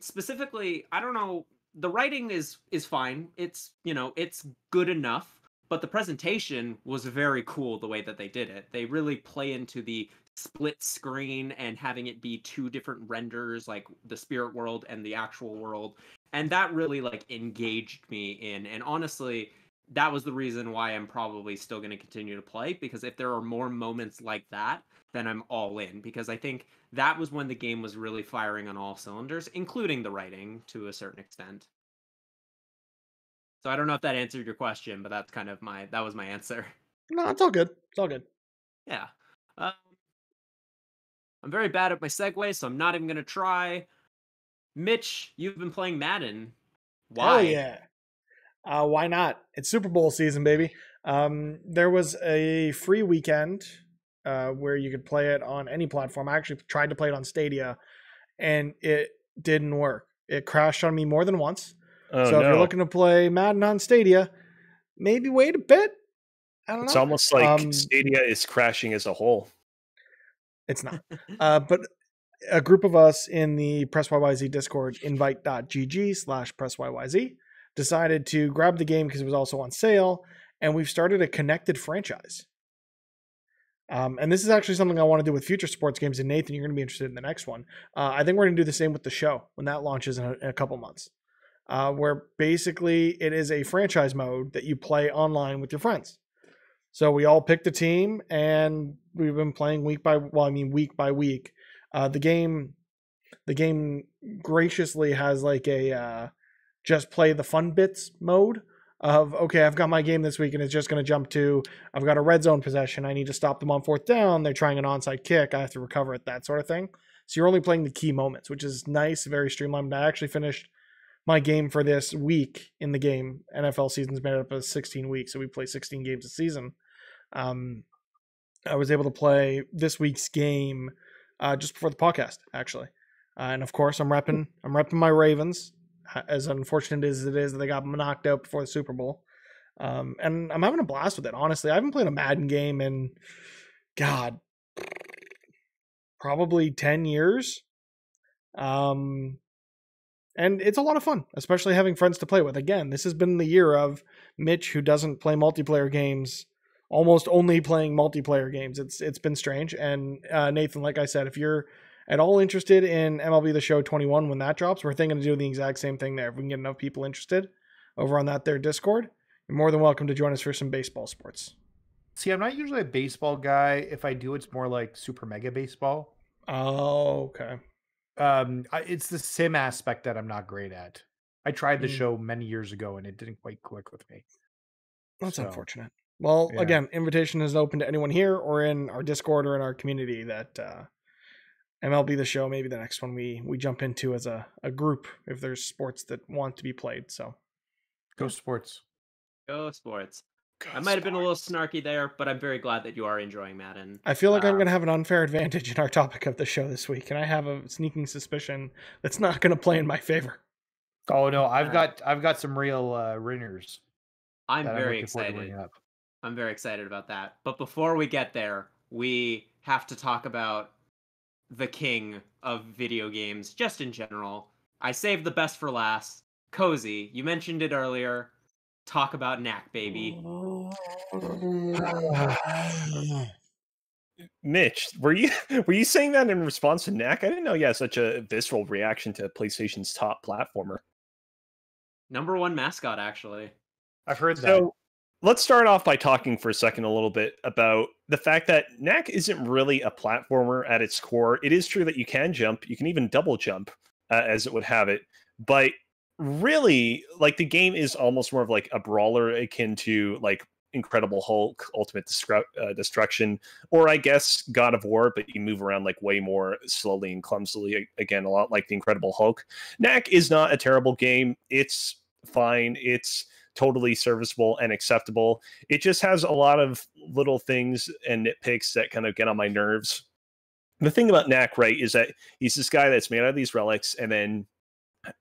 specifically, I don't know, the writing is fine. It's, it's good enough, but the presentation was very cool the way that they did it. They really play into the split screen and having it be two different renders, like the spirit world and the actual world. And that really like engaged me in. And honestly, that was the reason why I'm probably still going to continue to play, because if there are more moments like that, then I'm all in, because I think that was when the game was really firing on all cylinders, including the writing to a certain extent. So I don't know if that answered your question, but that's kind of that was my answer. No, it's all good. It's all good. Yeah. I'm very bad at my segues, so I'm not even going to try. Mitch, you've been playing Madden. Why? Hell yeah. Why not? It's Super Bowl season, baby. There was a free weekend where you could play it on any platform. I actually tried to play it on Stadia, and it didn't work. It crashed on me more than once. Oh, so if you're looking to play Madden on Stadia, maybe wait a bit. I don't know. It's almost like Stadia is crashing as a whole. It's not. But a group of us in the Press YYZ Discord, invite.gg/Press YYZ, decided to grab the game because it was also on sale, and we've started a connected franchise. And this is actually something I want to do with future sports games. And Nathan, you're going to be interested in the next one. I think we're going to do the same with the show when that launches in a couple months, where basically it is a franchise mode that you play online with your friends. So we all picked a team, and we've been playing week by week. The game graciously has like a just play the fun bits mode of, okay, I've got my game this week, and it's just going to jump to, I've got a red zone possession. I need to stop them on fourth down. They're trying an onside kick. I have to recover it, that sort of thing. So you're only playing the key moments, which is nice, very streamlined. I actually finished my game for this week in the game. NFL season's made up of 16 weeks, so we play 16 games a season. I was able to play this week's game just before the podcast, actually. And of course, I'm repping my Ravens, as unfortunate as it is that they got knocked out before the Super Bowl. And I'm having a blast with it, honestly. I haven't played a Madden game in, God, probably 10 years. And it's a lot of fun, especially having friends to play with. Again, this has been the year of Mitch, who doesn't play multiplayer games, almost only playing multiplayer games. It's been strange. And Nathan, like I said, if you're at all interested in MLB The Show 21 when that drops, we're thinking of doing the exact same thing there. If we can get enough people interested over on that there Discord, you're more than welcome to join us for some baseball sports. See, I'm not usually a baseball guy. If I do, it's more like Super Mega Baseball. Oh, okay. It's the sim aspect that I'm not great at. I tried the show many years ago, and it didn't quite click with me. That's unfortunate. Well, yeah. Again, invitation is open to anyone here or in our Discord or in our community that MLB The Show, maybe the next one we jump into as a group if there's sports that want to be played. So go sports. Go sports. I might have been a little snarky there, but I'm very glad that you are enjoying Madden. I feel like I'm going to have an unfair advantage in our topic of the show this week, and I have a sneaking suspicion that's not going to play in my favor. Oh no, I've got some real ringers. I'm very excited. I'm very excited about that. But before we get there, we have to talk about the king of video games, just in general. I saved the best for last. Cozy, you mentioned it earlier. Talk about Knack, baby. Mitch, were you saying that in response to Knack? I didn't know you had such a visceral reaction to PlayStation's top platformer. Number one mascot, actually. I've heard that. So let's start off by talking for a second a little bit about the fact that Knack isn't really a platformer at its core. It is true that you can jump, you can even double jump, as it would have it. But really, like, the game is almost more of like a brawler akin to like Incredible Hulk, Ultimate Destruction, or I guess God of War, but you move around like way more slowly and clumsily. Again, a lot like the Incredible Hulk. Knack is not a terrible game. It's fine. It's totally serviceable and acceptable. It just has a lot of little things and nitpicks that kind of get on my nerves. The thing about Knack, right, is that he's this guy that's made out of these relics, and then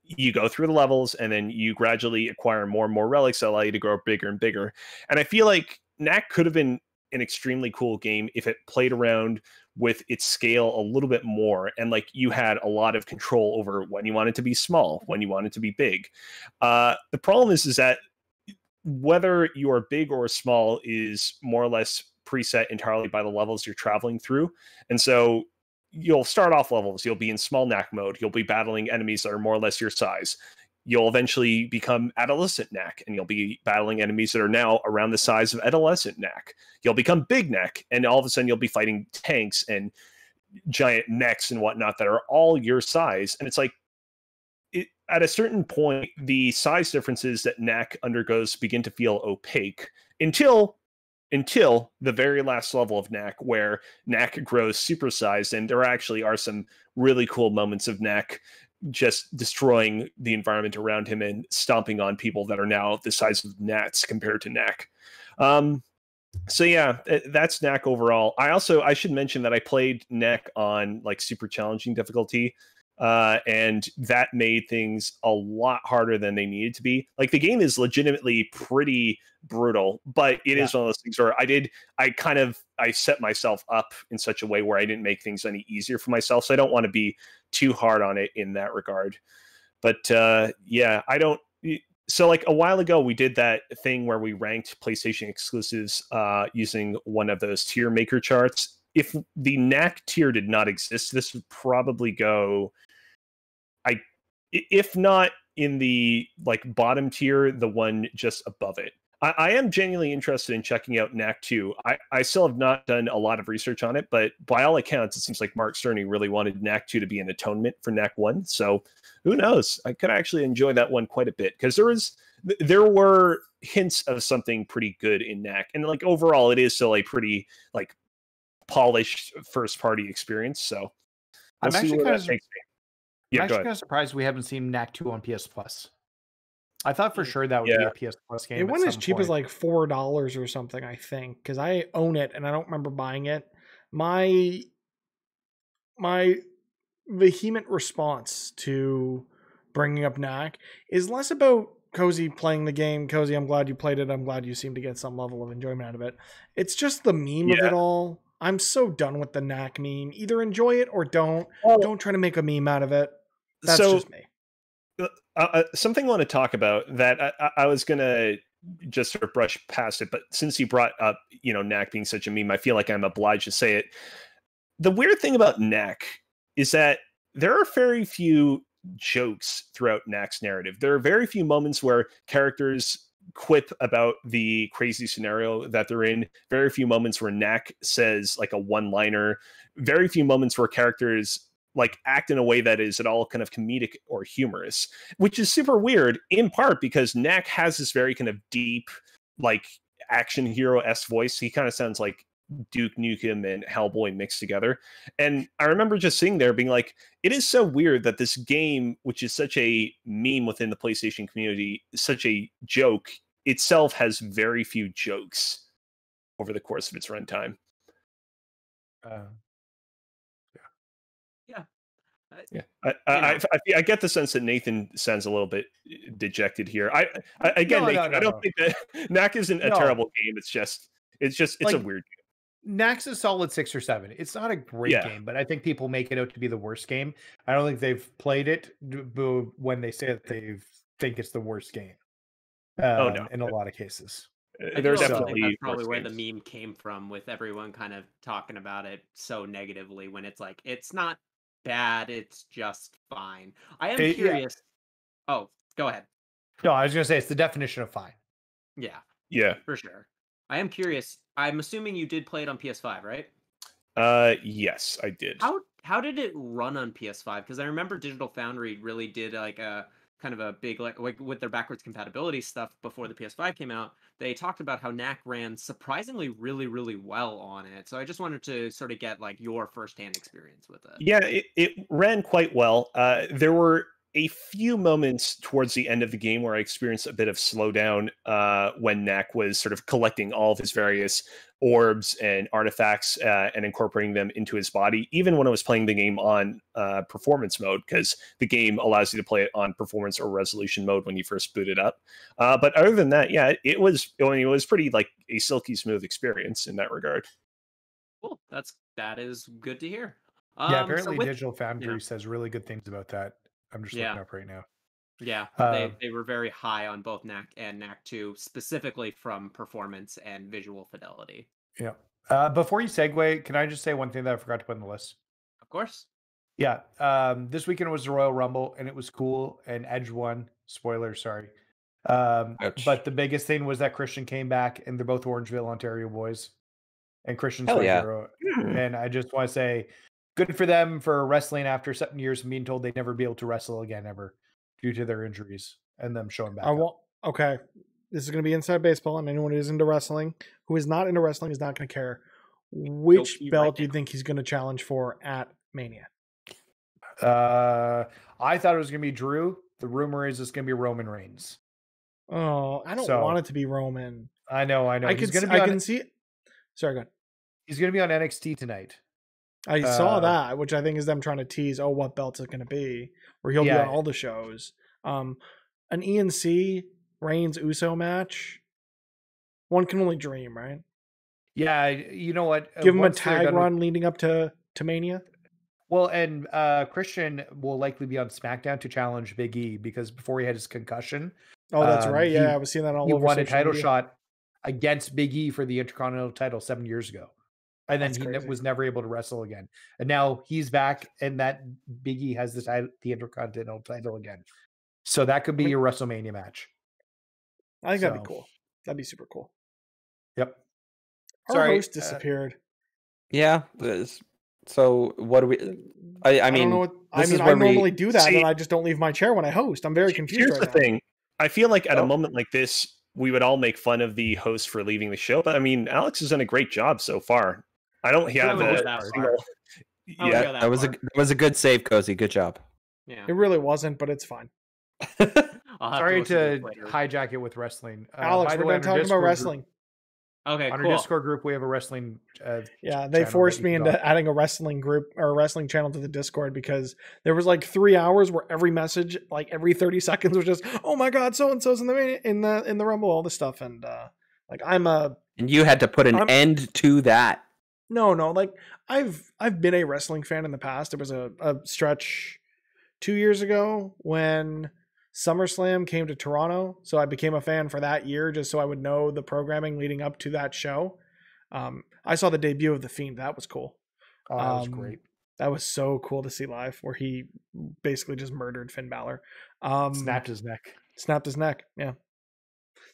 you go through the levels, and then you gradually acquire more and more relics that allow you to grow bigger and bigger. And I feel like Knack could have been an extremely cool game if it played around with its scale a little bit more, and like you had a lot of control over when you want it to be small, when you want it to be big. The problem is that whether you are big or small is more or less preset entirely by the levels you're traveling through. And so you'll start off levels, you'll be in small Knack mode, you'll be battling enemies that are more or less your size. You'll eventually become adolescent Knack, and you'll be battling enemies that are now around the size of adolescent Knack. You'll become big Knack, and all of a sudden you'll be fighting tanks and giant mechs and whatnot that are all your size. And it's like, at a certain point, the size differences that Knack undergoes begin to feel opaque until the very last level of Knack, where Knack grows supersized, and there actually are some really cool moments of Knack just destroying the environment around him and stomping on people that are now the size of gnats compared to Knack. So yeah, that's Knack overall. I should mention that I played Knack on like super challenging difficulty. And that made things a lot harder than they needed to be. Like, the game is legitimately pretty brutal, but it is one of those things where I set myself up in such a way where I didn't make things any easier for myself. So I don't want to be too hard on it in that regard. But yeah, so like a while ago, we did that thing where we ranked PlayStation exclusives using one of those tier maker charts. If the Knack tier did not exist, this would probably go, if not in the like bottom tier, the one just above it. I am genuinely interested in checking out Knack 2. I still have not done a lot of research on it, but by all accounts, it seems like Mark Cerny really wanted Knack 2 to be an atonement for Knack 1. So who knows? I could actually enjoy that one quite a bit, because there were hints of something pretty good in Knack. And like overall, it is still a pretty like polished first party experience. So I'm actually kind of surprised we haven't seen Knack 2 on PS Plus. I thought for sure that would be a PS Plus game. It went as cheap as like $4 or something, I think, because I own it and I don't remember buying it. My vehement response to bringing up Knack is less about Cozy playing the game. Cozy, I'm glad you played it. I'm glad you seem to get some level of enjoyment out of it. It's just the meme of it all. I'm so done with the Knack meme. Either enjoy it or don't. Don't try to make a meme out of it. That's just me. Something I want to talk about that I was going to just sort of brush past it, but since you brought up, Knack being such a meme, I feel like I'm obliged to say it. The weird thing about Knack is that there are very few jokes throughout Knack's narrative. There are very few moments where characters quip about the crazy scenario that they're in. Very few moments where Knack says like a one-liner. Very few moments where characters like act in a way that is at all kind of comedic or humorous, which is super weird, in part because Knack has this very kind of deep, like action hero-esque voice. He kind of sounds like Duke Nukem and Hellboy mixed together. And I remember just sitting there being like, it is so weird that this game, which is such a meme within the PlayStation community, such a joke, itself has very few jokes over the course of its runtime. I get the sense that Nathan sounds a little bit dejected here. I don't think that Knack isn't a terrible game. It's just like, a weird game. Knack's a solid 6 or 7. It's not a great game, but I think people make it out to be the worst game. I don't think they've played it when they say that they think it's the worst game. No. In a lot of cases. There's definitely that's probably where the meme came from, with everyone kind of talking about it so negatively, when it's like, it's not bad, it's just fine. I am curious. Yeah. Oh, go ahead. No, I was gonna say it's the definition of fine. Yeah, for sure. I am curious. I'm assuming you did play it on PS5, right? Yes, I did. How did it run on PS5? Because I remember Digital Foundry really did like a kind of a big like with their backwards compatibility stuff before the PS5 came out. They talked about how Knack ran surprisingly really well on it. So I just wanted to sort of get like your firsthand experience with it. Yeah, it ran quite well. There were a few moments towards the end of the game where I experienced a bit of slowdown when Knack was sort of collecting all of his various orbs and artifacts and incorporating them into his body, even when I was playing the game on performance mode, because the game allows you to play it on performance or resolution mode when you first boot it up. But other than that, yeah, it was pretty like a silky smooth experience in that regard. Cool. That is good to hear. Yeah, apparently so Digital Foundry says really good things about that. I'm just looking up right now. Yeah, they were very high on both Knack and Knack 2, specifically from performance and visual fidelity. Yeah. Before you segue, can I just say one thing that I forgot to put on the list? Of course. Yeah. This weekend was the Royal Rumble, and it was cool, and Edge won. Spoiler, sorry. But the biggest thing was that Christian came back, and they're both Orangeville, Ontario boys. And Christian's my hero. And I just want to say, good for them for wrestling after 7 years and being told they'd never be able to wrestle again ever due to their injuries, and them showing back up. Okay, this is going to be Inside Baseball, and anyone who is into wrestling, who is not into wrestling, is not going to care. Which belt do you think he's going to challenge for at Mania? I thought it was going to be Drew. The rumor is it's going to be Roman Reigns. Oh, I don't want it to be Roman. I know. I can see it. Sorry, go ahead. He's going to be on NXT tonight. I saw that, which I think is them trying to tease, what belt's it going to be, where he'll be on all the shows. An ENC Reigns Uso match, one can only dream, right? Yeah, you know what? Give him a tag run leading up to Mania. Well, and Christian will likely be on SmackDown to challenge Big E, because before he had his concussion. Oh, that's right. Yeah, I was seeing that all over. He won a title shot against Big E for the Intercontinental title 7 years ago. And then he was never able to wrestle again. And now he's back, and that Big E has the Intercontinental title again. So that could be your WrestleMania match. I think that'd be cool. That'd be super cool. Yep. Our host disappeared. Yeah. So what do we? I mean, I normally do that, and I just don't leave my chair when I host. I'm very confused. Here's the thing. I feel like at a moment like this, we would all make fun of the host for leaving the show. But I mean, Alex has done a great job so far. I don't have a single. Yeah, that was a good save, Cozy. Good job. Yeah, it really wasn't, but it's fine. Sorry to hijack it with wrestling. Alex, we're going to talk about wrestling. Okay, on our Discord group, we have a wrestling. They forced me into adding a wrestling group or a wrestling channel to the Discord, because there was like 3 hours where every message, like every 30 seconds, was just, "Oh my God, so and so's in the Rumble," all this stuff, and and you had to put an end to that. No, like I've been a wrestling fan in the past. There was a stretch 2 years ago when SummerSlam came to Toronto, so I became a fan for that year just so I would know the programming leading up to that show. I saw the debut of The Fiend. That was cool. Oh, that was great. That was so cool to see live, where he basically just murdered Finn Balor. Snapped his neck. Yeah.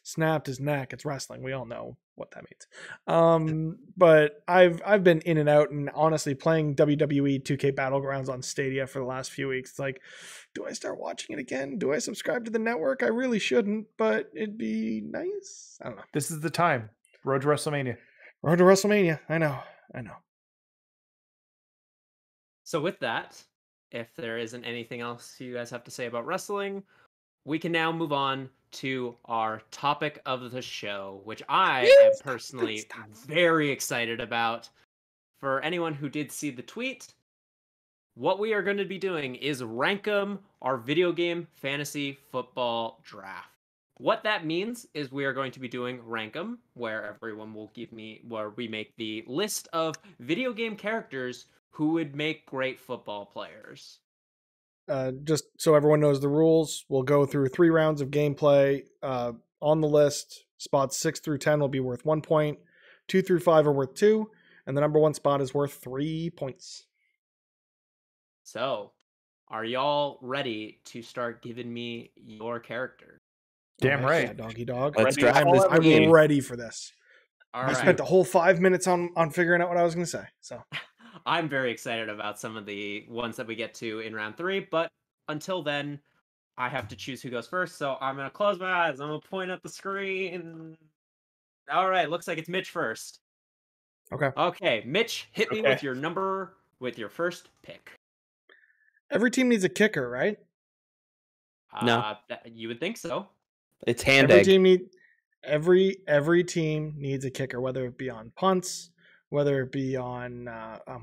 Snapped his neck. It's wrestling. We all know what that means. But I've been in and out, and honestly, playing WWE 2K Battlegrounds on Stadia for the last few weeks. It's like, do I start watching it again? Do I subscribe to the network? I really shouldn't, but it'd be nice. I don't know. This is the time. Road to WrestleMania. I know. So with that, if there isn't anything else you guys have to say about wrestling, we can now move on to our topic of the show, which I am personally very excited about. For anyone who did see the tweet, what we are going to be doing is Rank'em, our video game fantasy football draft. What that means is we are going to be doing Rank'em, where everyone will where we make the list of video game characters who would make great football players. Just so everyone knows the rules, we'll go through 3 rounds of gameplay. On the list, spots 6 through 10 will be worth 1 point, 2 through 5 are worth 2, and the number 1 spot is worth 3 points. So, are y'all ready to start giving me your character? Damn right. Yeah, doggy dog. Let's draft this. I'm ready for this. All I right. spent the whole 5 minutes on figuring out what I was going to say. So I'm very excited about some of the ones that we get to in round 3, but until then, I have to choose who goes first, so I'm going to close my eyes. I'm going to point at the screen. All right, looks like it's Mitch first. Okay. Okay, Mitch, hit me with your first pick. Every team needs a kicker, right? No. You would think so. It's hand Every egg. team every team needs a kicker, whether it be on punts, whether it be on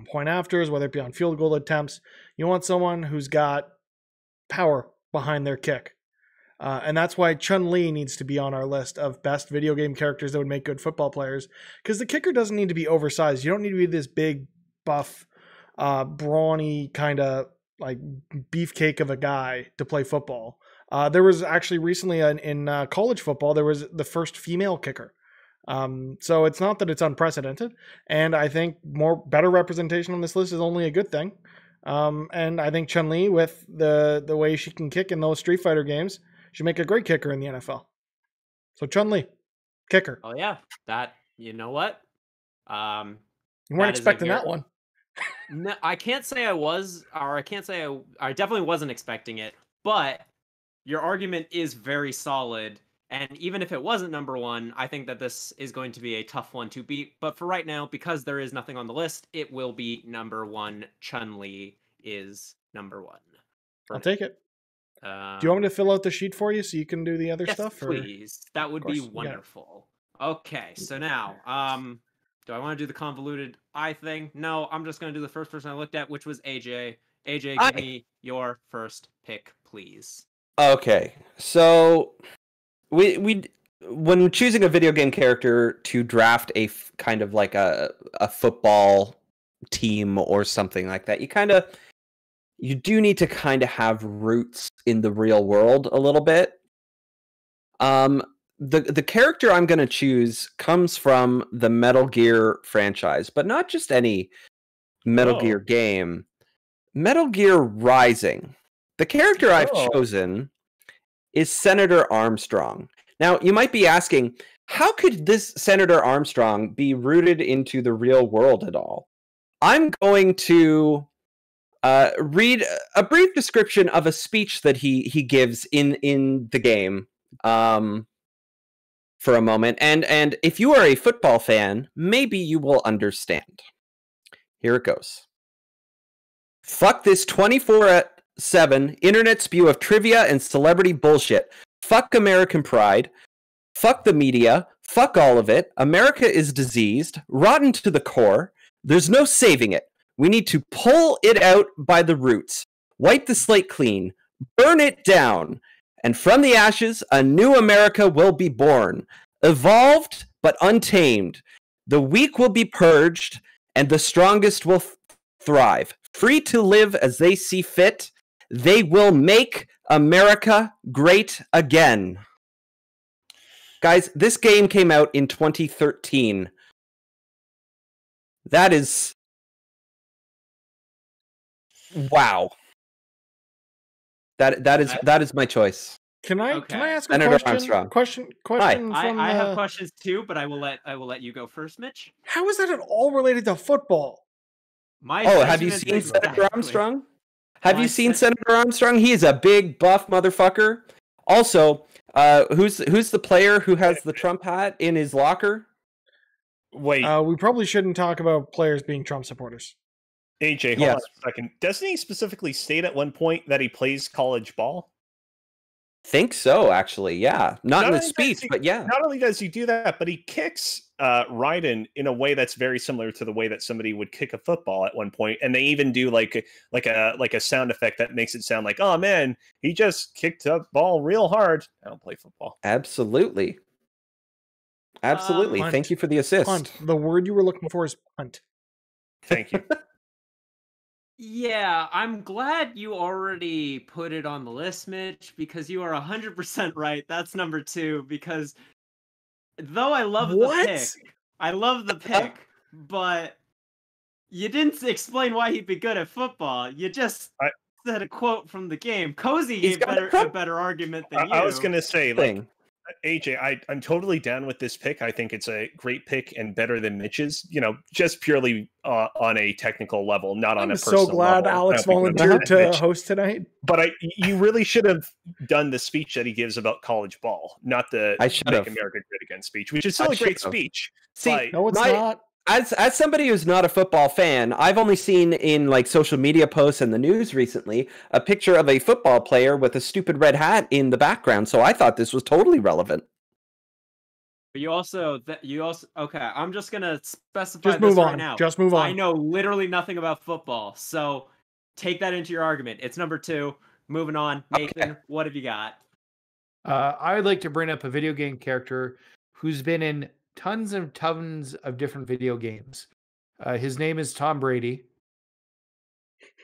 point afters, whether it be on field goal attempts. You want someone who's got power behind their kick. And that's why Chun-Li needs to be on our list of best video game characters that would make good football players. Because the kicker doesn't need to be oversized. You don't need to be this big, buff, brawny kind of like beefcake of a guy to play football. There was actually recently in college football, there was the first female kicker. So it's not that it's unprecedented. And I think better representation on this list is only a good thing. And I think Chun-Li, with the way she can kick in those Street Fighter games, should make a great kicker in the NFL. So Chun-Li, kicker. Oh yeah, you know what? You weren't expecting that one. No, I can't say I was, or I can't say I definitely wasn't expecting it. But your argument is very solid, and even if it wasn't number 1, I think that this is going to be a tough one to beat. But for right now, because there is nothing on the list, it will be number 1. Chun-Li is number 1. I'll take it. Do you want me to fill out the sheet for you so you can do the other stuff? Yes, please. That would be wonderful. Okay, so now, do I want to do the convoluted eye thing? No, I'm just going to do the first person I looked at, which was AJ. AJ, give me your first pick, please. Okay, so when choosing a video game character to draft a kind of like a football team or something like that, you do need to kind of have roots in the real world a little bit. The character I'm going to choose comes from the Metal Gear franchise, but not just any Metal Gear game. Metal Gear Rising. The character I've chosen is Senator Armstrong. Now, you might be asking, how could this Senator Armstrong be rooted into the real world at all? I'm going to read a brief description of a speech that he gives in the game for a moment. And if you are a football fan, maybe you will understand. Here it goes. Fuck this 24/7 internet spew of trivia and celebrity bullshit. Fuck American pride. Fuck the media. Fuck all of it. America is diseased, rotten to the core. There's no saving it. We need to pull it out by the roots. Wipe the slate clean. Burn it down. And from the ashes, a new America will be born. Evolved, but untamed. The weak will be purged, and the strongest will thrive. Free to live as they see fit. They will make America great again. Guys, this game came out in 2013. That is... Wow. That is my choice. Can I ask a Senator question? Armstrong. Question Hi. from I have questions too, but I will let you go first, Mitch. How is that at all related to football? Have you seen Senator Armstrong? Have you seen Senator Armstrong? He is a big buff motherfucker. Also, who's the player who has the Trump hat in his locker? Wait, we probably shouldn't talk about players being Trump supporters. AJ, hold on a second. Doesn't he specifically state at one point that he plays college ball? Think so, actually. Yeah, not in the speech, but yeah. Not only does he do that, but he kicks Raiden in a way that's very similar to the way that somebody would kick a football at one point, and they even do like a sound effect that makes it sound like, "Oh man, he just kicked a ball real hard." I don't play football. Absolutely. Thank you for the assist. Punt. The word you were looking for is punt. Thank you. Yeah, I'm glad you already put it on the list, Mitch, because you are 100% right. That's number 2, because though I love the pick, but you didn't explain why he'd be good at football. You just said a quote from the game. Cozy gave a better argument than you. I was going to say, like, AJ, I'm totally down with this pick. I think it's a great pick and better than Mitch's, just purely on a technical level, not on a I'm personal so glad level. Alex I don't think volunteered that's to Mitch. host tonight. But you really should have done the speech that he gives about college ball, not the I should Make have. America Great Again speech, which is still a great speech. See, No, it's not. As somebody who's not a football fan, I've only seen in like social media posts and the news recently a picture of a football player with a stupid red hat in the background. So I thought this was totally relevant. But you also okay. I'm just gonna specify Just this move right on. now. Just move on. I know literally nothing about football, so take that into your argument. It's number 2. Moving on, Nathan. Okay. What have you got? I would like to bring up a video game character who's been in tons and tons of different video games. His name is Tom Brady.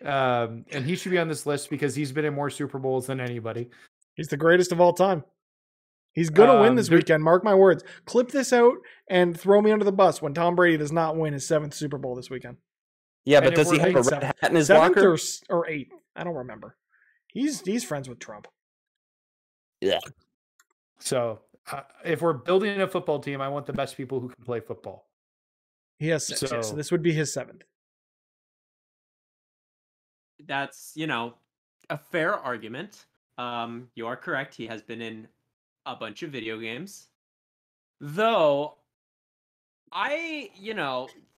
And he should be on this list because he's been in more Super Bowls than anybody. He's the greatest of all time. He's going to win this weekend. Mark my words. Clip this out and throw me under the bus when Tom Brady does not win his 7th Super Bowl this weekend. Yeah, but does he have a red hat in his locker? 7th or 8th? I don't remember. He's friends with Trump. Yeah. So if we're building a football team, I want the best people who can play football. He has 6, so this would be his 7th. That's, a fair argument. You are correct. He has been in a bunch of video games. Though,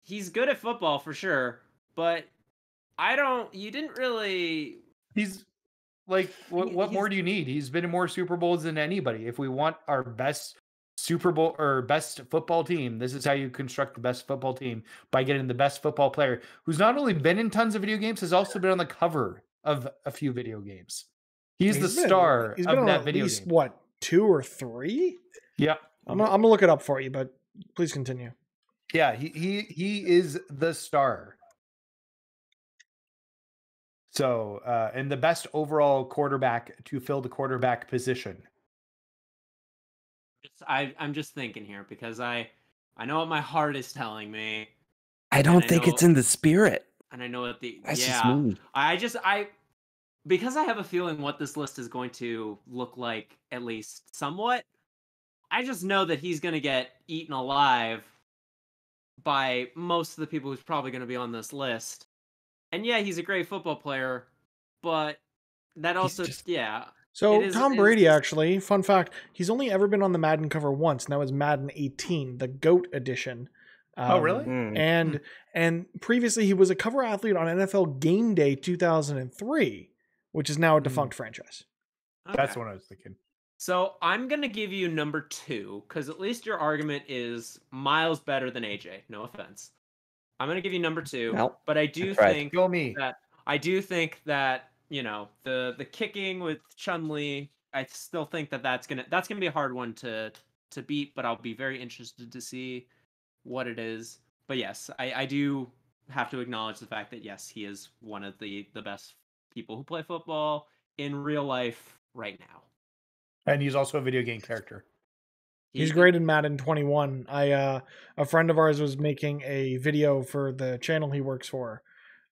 he's good at football for sure, but you didn't really... He's like, what more do you need? He's been in more Super Bowls than anybody. If we want our best Super Bowl or best football team, this is how you construct the best football team, by getting the best football player who's not only been in tons of video games, has also been on the cover of a few video games. He's the star of that video game. What, 2 or 3? Yeah. I'm gonna look it up for you, but please continue. Yeah, he is the star. So, and the best overall quarterback to fill the quarterback position. I'm just thinking here because I know what my heart is telling me. I don't think it's in the spirit. And I know what That's just me. Because I have a feeling what this list is going to look like, at least somewhat, I just know that he's going to get eaten alive by most of the people who's probably going to be on this list. And yeah, he's a great football player, but that also, So Tom Brady, actually, fun fact, he's only ever been on the Madden cover once, and that was Madden 18, the GOAT edition. Oh, really? And previously he was a cover athlete on NFL Game Day 2003, which is now a defunct franchise. Okay. That's what I was thinking. So I'm going to give you number 2, because at least your argument is miles better than AJ. No offense. I'm going to give you number 2, but I do think that the kicking with Chun-Li, I still think that's going to be a hard one to beat, but I'll be very interested to see what it is. But yes, I do have to acknowledge the fact that yes, he is one of the best people who play football in real life right now. And he's also a video game character. He's great in Madden 21. A friend of ours was making a video for the channel he works for,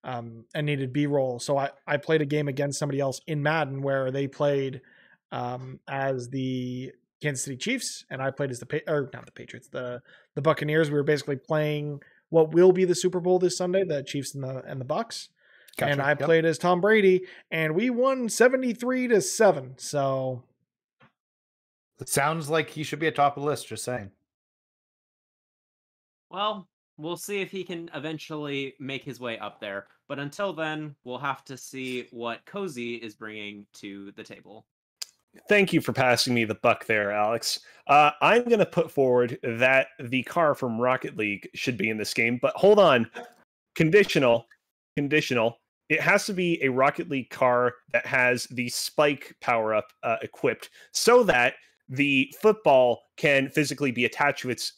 and needed B-roll. So I played a game against somebody else in Madden where they played as the Kansas City Chiefs, and I played as the Buccaneers. We were basically playing what will be the Super Bowl this Sunday, the Chiefs and the Bucks. Gotcha. And I played as Tom Brady, and we won 73-7. So it sounds like he should be at top of the list, just saying. Well, we'll see if he can eventually make his way up there. But until then, we'll have to see what Cozy is bringing to the table. Thank you for passing me the buck there, Alex. I'm going to put forward that the car from Rocket League should be in this game. But hold on. Conditional. It has to be a Rocket League car that has the spike power-up equipped so that the football can physically be attached to its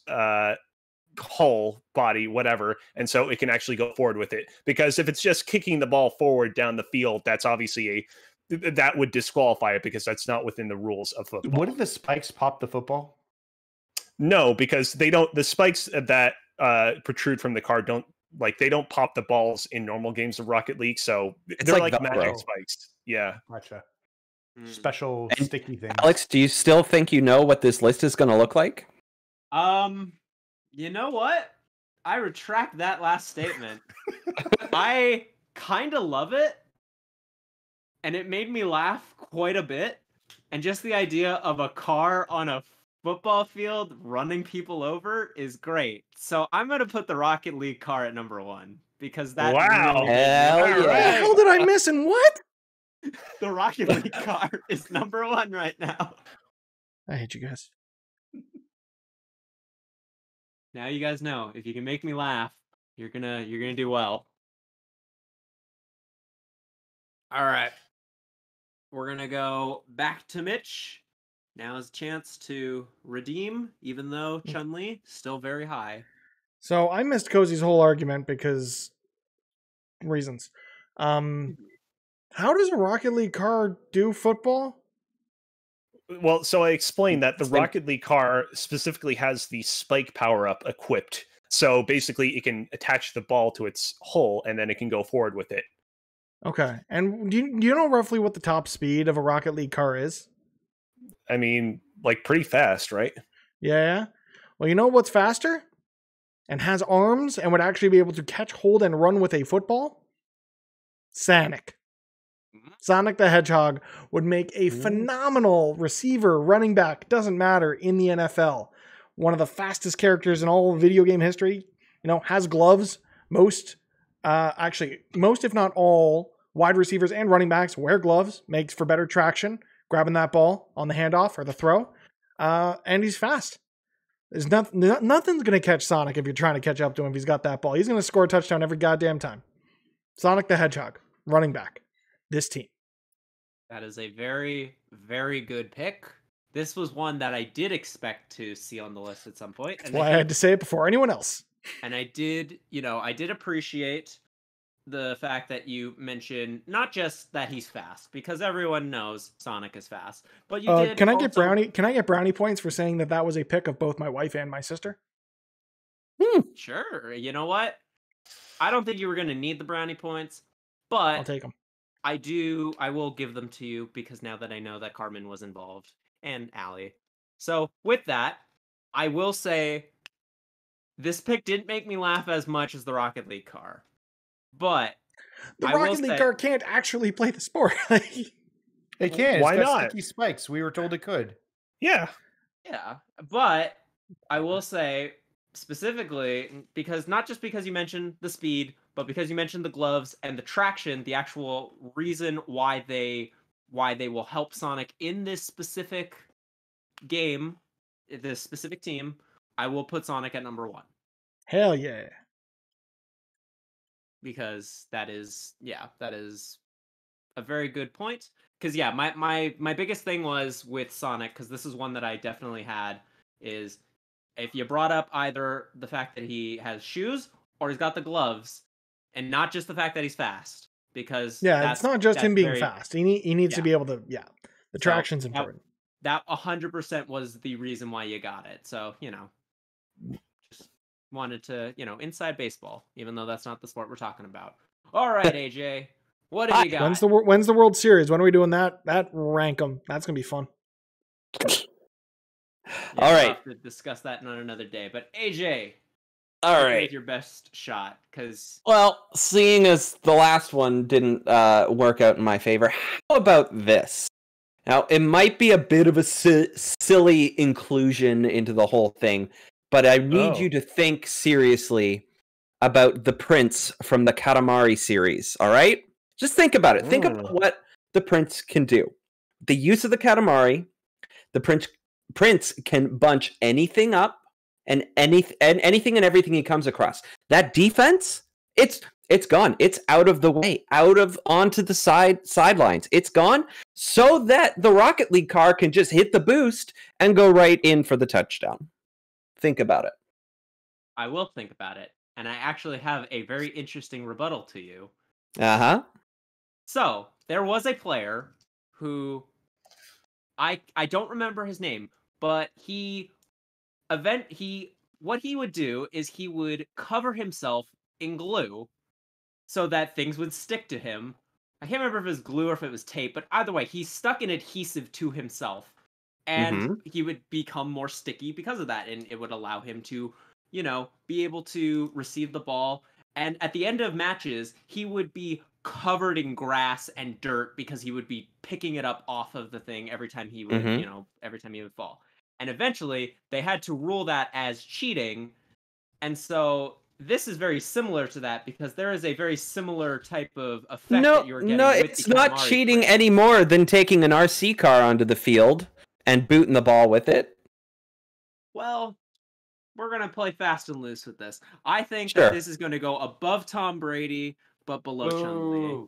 hull, body, whatever, and so it can actually go forward with it. Because if it's just kicking the ball forward down the field, that's obviously that would disqualify it because that's not within the rules of football. What if the spikes pop the football? No, because they don't. The spikes that protrude from the car they don't pop the balls in normal games of Rocket League, so they're like magic spikes. Yeah. Gotcha. special And sticky things. Alex, do you still think you know what this list is going to look like? You know what? I retract that last statement. I kind of love it, and it made me laugh quite a bit. And just the idea of a car on a football field running people over is great. So I'm gonna put the Rocket League car at number 1 because that Wow. really made me Hell laugh. yeah. What the hell did I miss and what? The Rocket League car is number 1 right now. I hate you guys. Now you guys know if you can make me laugh, you're gonna do well. All right, we're gonna go back to Mitch. Now is a chance to redeem, even though Chun-Li still very high. So I missed Cozy's whole argument because reasons. How does a Rocket League car do football? Well, so I explained that the Same. Rocket League car specifically has the spike power-up equipped. So basically, it can attach the ball to its hull, and then it can go forward with it. Okay. And do you know roughly what the top speed of a Rocket League car is? I mean, like, pretty fast, right? Yeah. Well, you know what's faster? And has arms and would actually be able to catch, hold, and run with a football? Sonic. Sonic the Hedgehog would make a phenomenal receiver, running back, doesn't matter, in the NFL. One of the fastest characters in all of video game history. You know, has gloves. Most, if not all, wide receivers and running backs wear gloves. Makes for better traction, grabbing that ball on the handoff or the throw. And he's fast. There's nothing's going to catch Sonic if you're trying to catch up to him if he's got that ball. He's going to score a touchdown every goddamn time. Sonic the Hedgehog, running back. This team. That is a very, very good pick. This was one that I did expect to see on the list at some point. That's why I had to say it before anyone else. And I did appreciate the fact that you mentioned not just that he's fast, because everyone knows Sonic is fast, but you did. Can I get brownie points for saying that was a pick of both my wife and my sister? Sure. You know what? I don't think you were going to need the brownie points, but I'll take them. I will give them to you because now that I know that Carmen was involved and Allie. So with that, I will say this pick didn't make me laugh as much as the Rocket League car. But the Rocket League car can't actually play the sport. It can. Why it's got not? sticky spikes. We were told it could. Yeah. Yeah, but I will say specifically because not just because you mentioned the speed, but because you mentioned the gloves and the traction, the actual reason why they will help Sonic in this specific game, this specific team, I will put Sonic at number 1. Hell yeah. Because that is a very good point. Because yeah, my biggest thing was with Sonic, because this is one that I definitely had, is if you brought up either the fact that he has shoes or he's got the gloves, and not just the fact that he's fast. Because it's not just him being fast. He needs to be able to. Yeah, the traction's important. That 100% was the reason why you got it. So just wanted to inside baseball, even though that's not the sport we're talking about. All right, AJ, what have you got? When's the World Series? When are we doing that? That rank 'em. That's gonna be fun. All right. We'll have to discuss that on another day. But AJ, all right, make your best shot, because seeing as the last one didn't work out in my favor, how about this? Now, it might be a bit of a silly inclusion into the whole thing, but I need you to think seriously about the prince from the Katamari series, all right? Just think about it. Think about what the prince can do. The use of the Katamari, the prince can bunch anything up and anything and everything he comes across. That defense, it's gone. It's out of the way, onto the sidelines. It's gone so that the Rocket League car can just hit the boost and go right in for the touchdown. Think about it. I will think about it. And I actually have a very interesting rebuttal to you. Uh-huh. So, there was a player who I don't remember his name, but what he would do is he would cover himself in glue so that things would stick to him I can't remember if it was glue or if it was tape, but either way, he stuck an adhesive to himself, and Mm-hmm. he would become more sticky because of that, and it would allow him to, be able to receive the ball. And at the end of matches, he would be covered in grass and dirt because he would be picking it up off of the thing every time he would, Mm-hmm. every time he would fall. And eventually, they had to rule that as cheating, and so this is very similar to that because there is a very similar type of effect No, that you're getting no, with it's the not Katamari cheating spray. any more than taking an RC car onto the field and booting the ball with it. Well, we're going to play fast and loose with this. I think that Sure. this is going to go above Tom Brady, but below Chun-Li.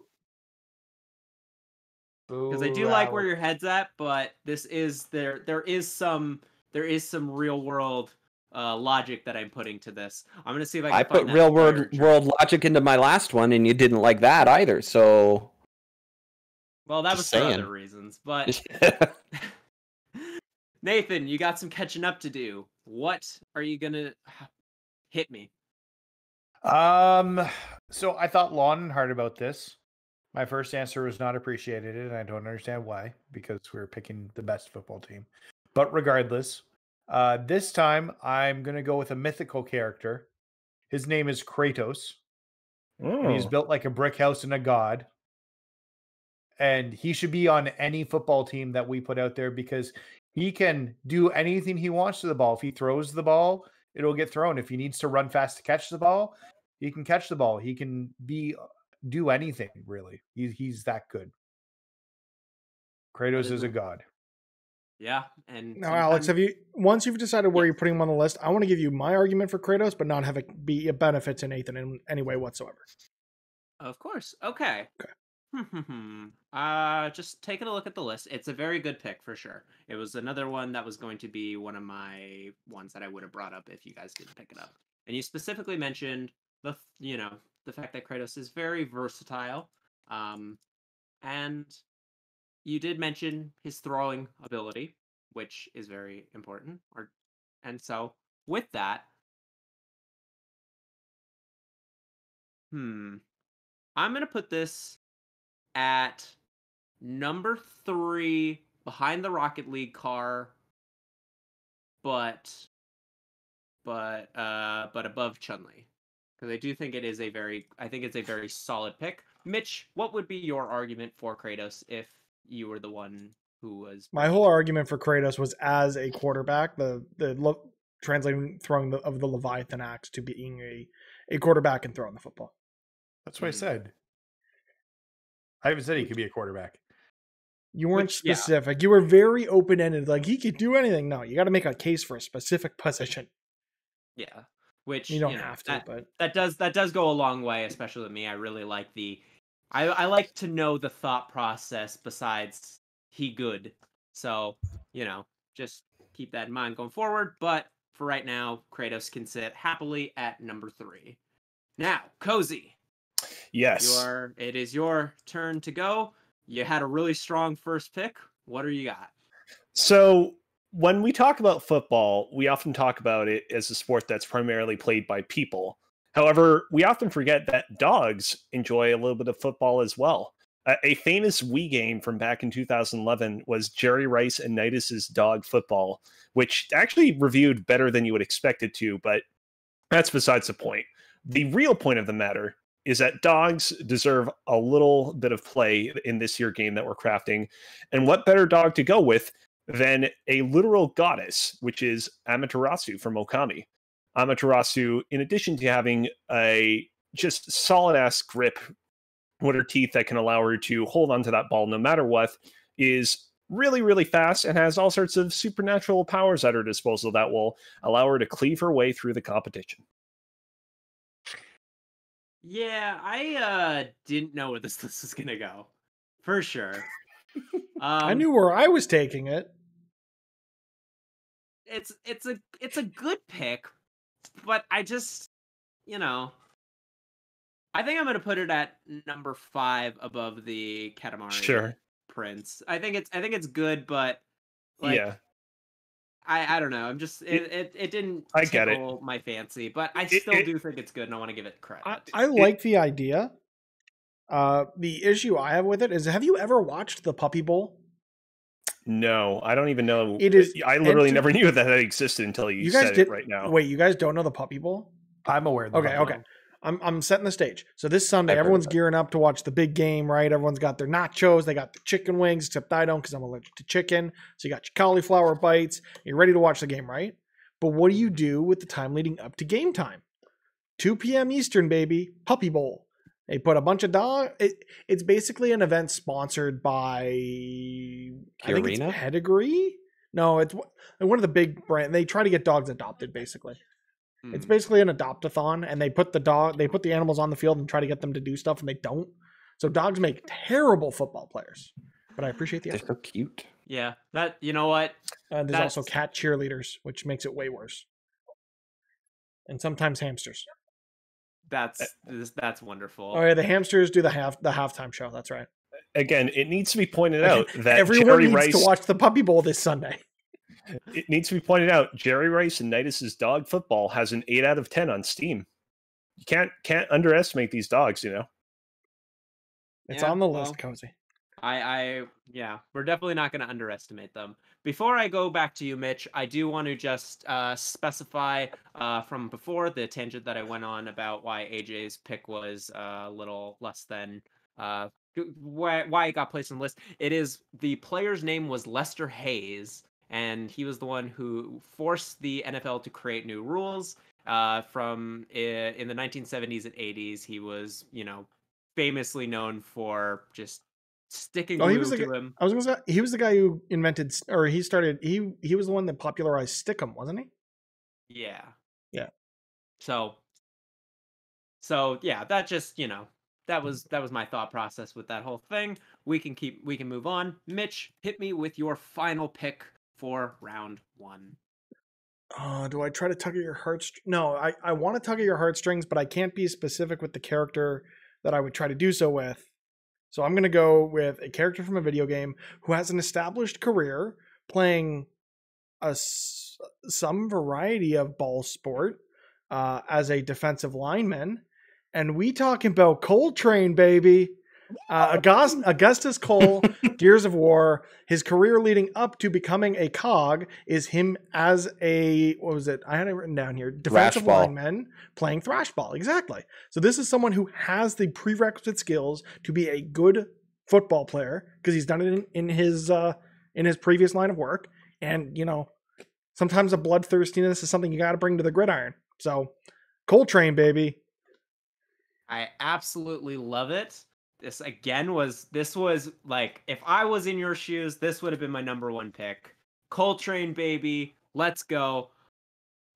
Because I do like where your head's at, but this is there is some real world logic that I'm putting to this. I'm going to see if I can I find put that real player world logic into my last one, and you didn't like that either. So, Well, that was just for saying. other reasons, but Nathan, you got some catching up to do. What are you gonna hit me? So I thought long and hard about this. My first answer was not appreciated, and I don't understand why, because we're picking the best football team. But regardless, this time I'm gonna go with a mythical character. His name is Kratos, and he's built like a brick house and a god. And he should be on any football team that we put out there because he can do anything he wants to the ball. If he throws the ball, it'll get thrown. If he needs to run fast to catch the ball, he can catch the ball. He can do anything really. He's that good. Kratos is a god. Yeah, and Now, Alex, once you've decided where you're putting him on the list, I want to give you my argument for Kratos, but not have it be a benefit to Nathan in any way whatsoever. Of course. Okay. Just taking a look at the list. It's a very good pick for sure. It was another one that was going to be one of my ones that I would have brought up if you guys didn't pick it up. And you specifically mentioned the fact that Kratos is very versatile. And you did mention his throwing ability, which is very important. And so with that, I'm gonna put this at number 3 behind the Rocket League car, but above Chun-Li. Because I do think it's a very solid pick. Mitch, what would be your argument for Kratos if you were the one who was my whole argument for Kratos was as a quarterback, translating throwing of the Leviathan axe to being a quarterback and throwing the football. That's what I said. I haven't said he could be a quarterback. You weren't specific. You were very open-ended. Like, he could do anything. No, you got to make a case for a specific position. Yeah, which you don't have to, but that does go a long way, especially with me. I really like I like to know the thought process besides he good. So, just keep that in mind going forward. But for right now, Kratos can sit happily at number 3. Now, Cozy. Yes. It is your turn to go. You had a really strong first pick. What do you got? So when we talk about football, we often talk about it as a sport that's primarily played by people. However, we often forget that dogs enjoy a little bit of football as well. A famous Wii game from back in 2011 was Jerry Rice and Nidus's Dog Football, which actually reviewed better than you would expect it to, but that's besides the point. The real point of the matter is that dogs deserve a little bit of play in this year game that we're crafting. And what better dog to go with than a literal goddess, which is Amaterasu from Okami. Amaterasu, in addition to having a just solid-ass grip with her teeth that can allow her to hold onto that ball no matter what, is really, really fast and has all sorts of supernatural powers at her disposal that will allow her to cleave her way through the competition. Yeah, I didn't know where this list was gonna go, for sure. I knew where I was taking it. It's a good pick, but I just, I think I'm gonna put it at number 5 above the Katamari Prince. I think it's good, but yeah. I don't know. I'm just it didn't tickle my fancy, but I still do think it's good, and I want to give it credit. I like the idea. The issue I have with it is, have you ever watched the Puppy Bowl? No, I don't even know. It is. I literally never knew that existed until you guys said it right now. Wait, you guys don't know the Puppy Bowl? I'm aware of the Puppy Okay. Bowl. I'm setting the stage. So this Sunday, I've heard everyone's of it. gearing up to watch the big game, right? Everyone's got their nachos, they got the chicken wings, except I don't because I'm allergic to chicken. So you got your cauliflower bites. You're ready to watch the game, right? But what do you do with the time leading up to game time? 2 p.m. Eastern, baby. Puppy Bowl. They put a bunch of it's basically an event sponsored by I think it's Pedigree. No, it's one of the big brands. They try to get dogs adopted, basically. It's basically an adopt-a-thon, and they put the animals on the field and try to get them to do stuff, and they don't. So dogs make terrible football players. But I appreciate the effort. They're so cute. Yeah, that, you know what? There's also cat cheerleaders, which makes it way worse. And sometimes hamsters. That's wonderful. Oh yeah, the hamsters do the halftime show. That's right. Again, it needs to be pointed out that everyone Jerry needs Rice to watch the Puppy Bowl this Sunday. It needs to be pointed out, Jerry Rice and Nitus's dog football has an 8 out of 10 on Steam. You can't underestimate these dogs, you know. It's on the list, Cozy. Yeah, we're definitely not going to underestimate them. Before I go back to you, Mitch, I do want to just specify from before the tangent that I went on about why AJ's pick was a little less than why it got placed on the list. It is the player's name was Lester Hayes, and he was the one who forced the NFL to create new rules. From in the 1970s and 80s, he was, famously known for just sticking glue to him. I was gonna say he was the guy who invented, or he was the one that popularized Stickum, wasn't he? Yeah. So yeah, that just, that was my thought process with that whole thing. We can move on. Mitch, hit me with your final pick for round 1. Do I try to tug at your heartstrings? No, I want to tug at your heartstrings, but I can't be specific with the character that I would try to do so with. So I'm going to go with a character from a video game who has an established career playing some variety of ball sport as a defensive lineman. And we talking about Coltrane, baby. Augustus Cole, Gears of War. His career leading up to becoming a cog is him as a, what was it? I had it written down here. Defensive lineman playing thrash ball. Exactly. So this is someone who has the prerequisite skills to be a good football player because he's done it in his previous line of work. And, sometimes a bloodthirstiness is something you got to bring to the gridiron. So Coltrane, baby. I absolutely love it. This was like, if I was in your shoes, this would have been my number 1 pick. Coltrane, baby. Let's go.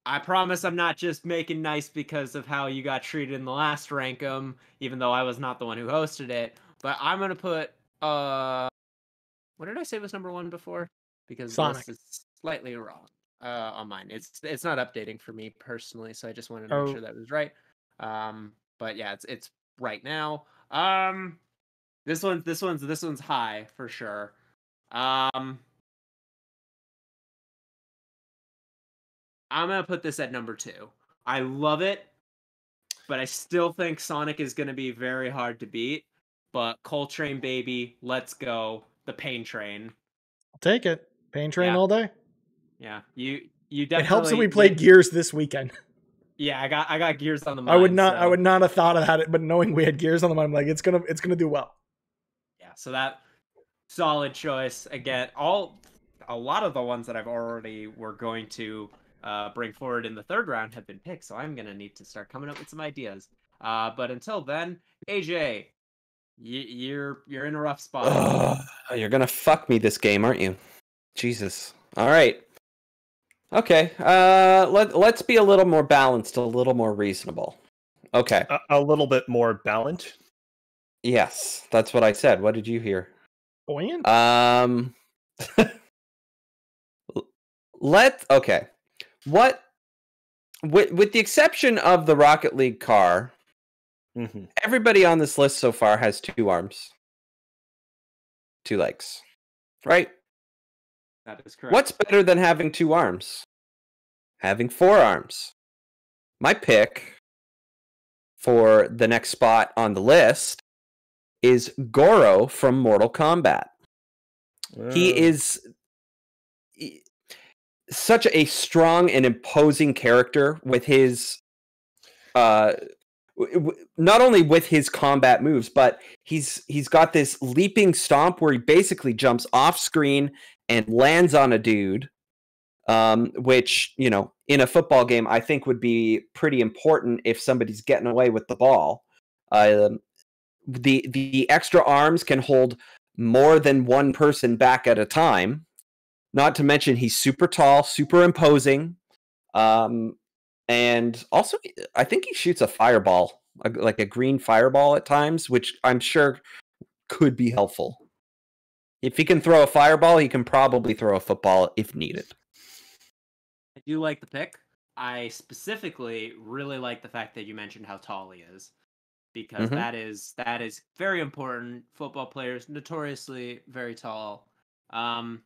I promise I'm not just making nice because of how you got treated in the last Rankum, even though I was not the one who hosted it. But I'm going to put, what did I say was number 1 before? Because Sonic. this is slightly wrong on mine. It's not updating for me personally, so I just wanted to make sure that was right. But yeah, it's right now. This one's high for sure. I'm gonna put this at number 2. I love it, but I still think Sonic is gonna be very hard to beat. But Coltrane, baby, let's go. The Pain Train. I'll take it. Pain Train all day. Yeah, you definitely. It helps that we played Gears this weekend. Yeah, I got Gears on the mind. I would not have thought of that, but knowing we had Gears on the mind, I'm like, it's gonna do well. Yeah, so that solid choice. Again, a lot of the ones that I've already were going to bring forward in the 3rd round have been picked, so I'm gonna need to start coming up with some ideas. But until then, AJ, you're in a rough spot. You're gonna fuck me this game, aren't you? Jesus. All right. Okay, let's be a little more balanced, a little more reasonable. Okay. A little bit more balanced? Yes, that's what I said. What did you hear? Buoyant? Okay. What, with the exception of the Rocket League car, everybody on this list so far has 2 arms. 2 legs. Right? That is correct. What's better than having 2 arms? Having 4 arms. My pick for the next spot on the list is Goro from Mortal Kombat. He is such a strong and imposing character with his not only with his combat moves, but he's got this leaping stomp where he basically jumps off screen and lands on a dude, which, you know, in a football game I think would be pretty important if somebody's getting away with the ball. The extra arms can hold more than one person back at a time. Not to mention he's super tall, super imposing. And also, I think he shoots a fireball, like a green fireball at times, which I'm sure could be helpful. If he can throw a fireball, he can probably throw a football if needed. I do like the pick. I specifically really like the fact that you mentioned how tall he is, because that is very important. Football players notoriously very tall. Well,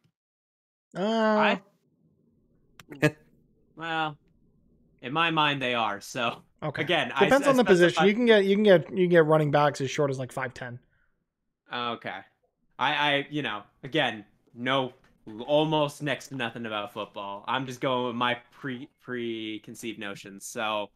in my mind they are. So okay. Again, depends on the position. You can get running backs as short as like 5'10". Okay. I you know, again, no, almost next to nothing about football. I'm just going with my preconceived notions. So,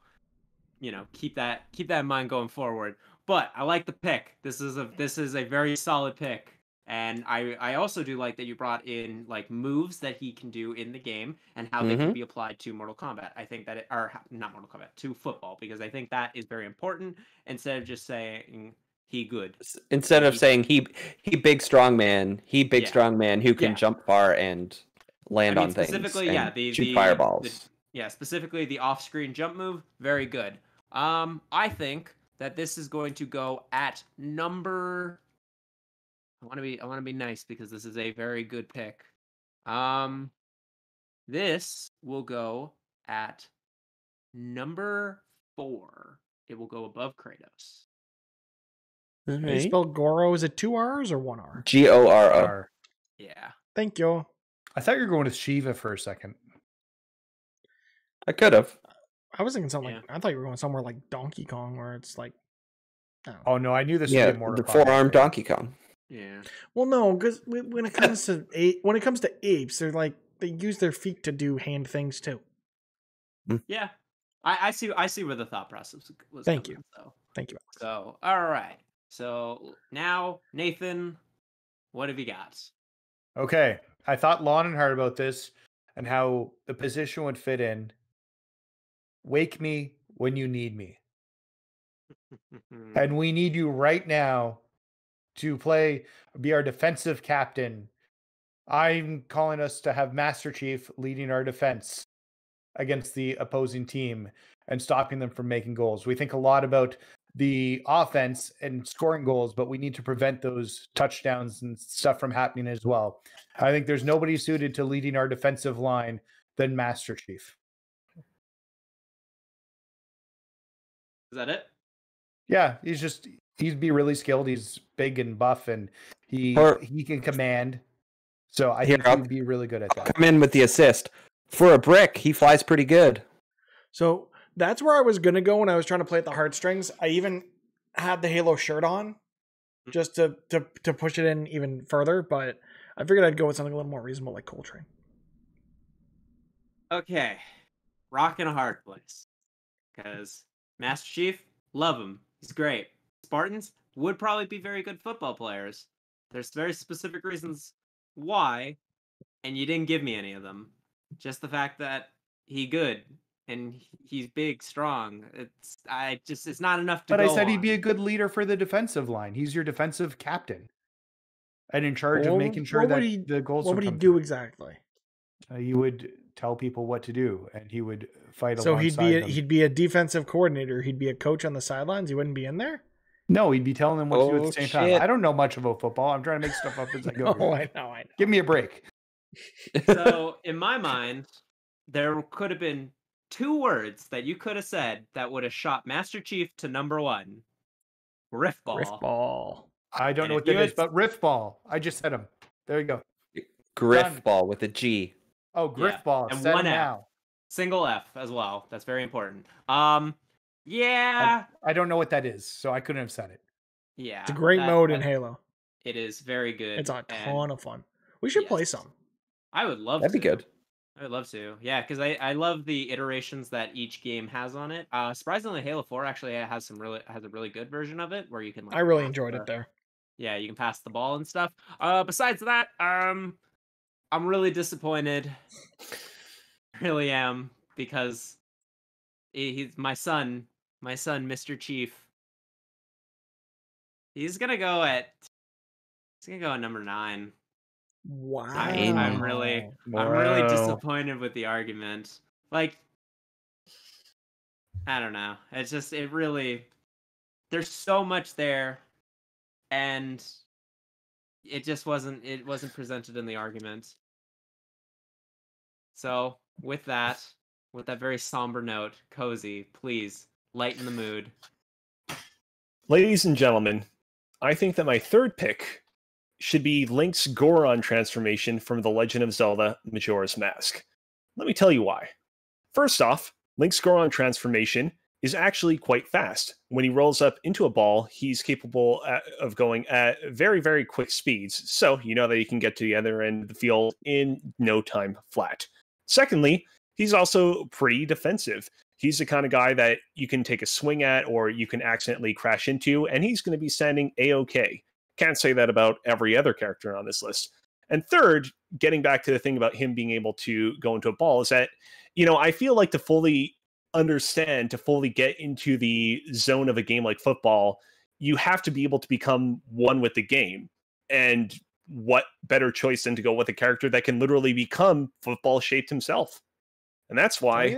you know, keep that in mind going forward. But I like the pick. This is a very solid pick. And I also do like that you brought in like moves that he can do in the game and how they can be applied to Mortal Kombat. I think that not Mortal Kombat, to football, because I think that is very important instead of just saying he good. Instead of saying he big strong man, strong man who can jump far and land on things. Specifically, and shoot fireballs. Specifically the off-screen jump move, very good. I think that this is going to go at number. I want to be nice because this is a very good pick. This will go at number 4. It will go above Kratos. Right. You spell Goro, is it 2 R's or 1 R? Gorro. Yeah. Thank you. I thought you were going with Shiva for a second. I could have. I was thinking something like, I thought you were going somewhere like Donkey Kong, where it's like, oh no, I knew this would be more the 4-armed Donkey Kong. Yeah. Well, no, because when it comes to apes, they're like, they use their feet to do hand things too. Yeah, I see where the thought process was. Thank you. So. Thank you. So all right. So now, Nathan, what have you got? Okay, I thought long and hard about this and how the position would fit in. Wake me when you need me, and we need you right now to be our defensive captain. I'm calling us to have Master Chief leading our defense against the opposing team and stopping them from making goals. We think a lot about the offense and scoring goals, but we need to prevent those touchdowns and stuff from happening as well. I think there's nobody suited to leading our defensive line than Master Chief. Is that it? Yeah, he'd be really skilled. He's big and buff, and he can command. So I think he'd be really good at that. Come in with the assist. For a brick, he flies pretty good. So that's where I was going to go when I was trying to play at the heartstrings. I even had the Halo shirt on just to push it in even further, but I figured I'd go with something a little more reasonable like Coltrane. Okay. Rock in a hard place. Because Master Chief, love him. He's great. Spartans would probably be very good football players. There's very specific reasons why, and you didn't give me any of them. Just the fact that he good and he's big, strong. It's not enough to. But I said he'd be a good leader for the defensive line. He's your defensive captain, and in charge of making sure that the goals. What would he do exactly? He would tell people what to do, and he would fight. So he'd be a defensive coordinator. He'd be a coach on the sidelines. He wouldn't be in there. No, he'd be telling them what to do at the same time. I don't know much about football. I'm trying to make stuff up as I go. I know. Give me a break. So in my mind, there could have been 2 words that you could have said that would have shot Master Chief to number 1. Riff ball. Riff ball. I don't know what that is, but riff ball. I just said him. There you go. Griff ball with a G. Oh, griff ball. And said 1 F. now. Single F as well. That's very important. Yeah. I don't know what that is, so I couldn't have said it. Yeah, It's a great mode in Halo. It is very good. It's a ton of fun. We should play some. I would love That'd to. be good. I would love to. Yeah, because I love the iterations that each game has on it. Surprisingly, Halo 4 actually has a really good version of it where you can like. I really enjoyed it there. Yeah, you can pass the ball and stuff. Besides that, I'm really disappointed. Really am, because he's my son, Mr. Chief. He's gonna go at number 9. Wow. I'm really disappointed with the argument. Like, I don't know. It's just there's so much there, and it just wasn't presented in the argument. So with that very somber note, Cozy, please lighten the mood. Ladies and gentlemen, I think that my third pick should be Link's Goron transformation from The Legend of Zelda Majora's Mask. Let me tell you why. First off, Link's Goron transformation is actually quite fast. When he rolls up into a ball, he's capable of going at very, very quick speeds. So you know that he can get to the other end of the field in no time flat. Secondly, he's also pretty defensive. He's the kind of guy that you can take a swing at or you can accidentally crash into, and he's going to be standing A-OK. Can't say that about every other character on this list. And third, getting back to the thing about him being able to go into a ball, is that, I feel like to fully get into the zone of a game like football, you have to be able to become one with the game. And what better choice than to go with a character that can literally become football shaped himself? And that's why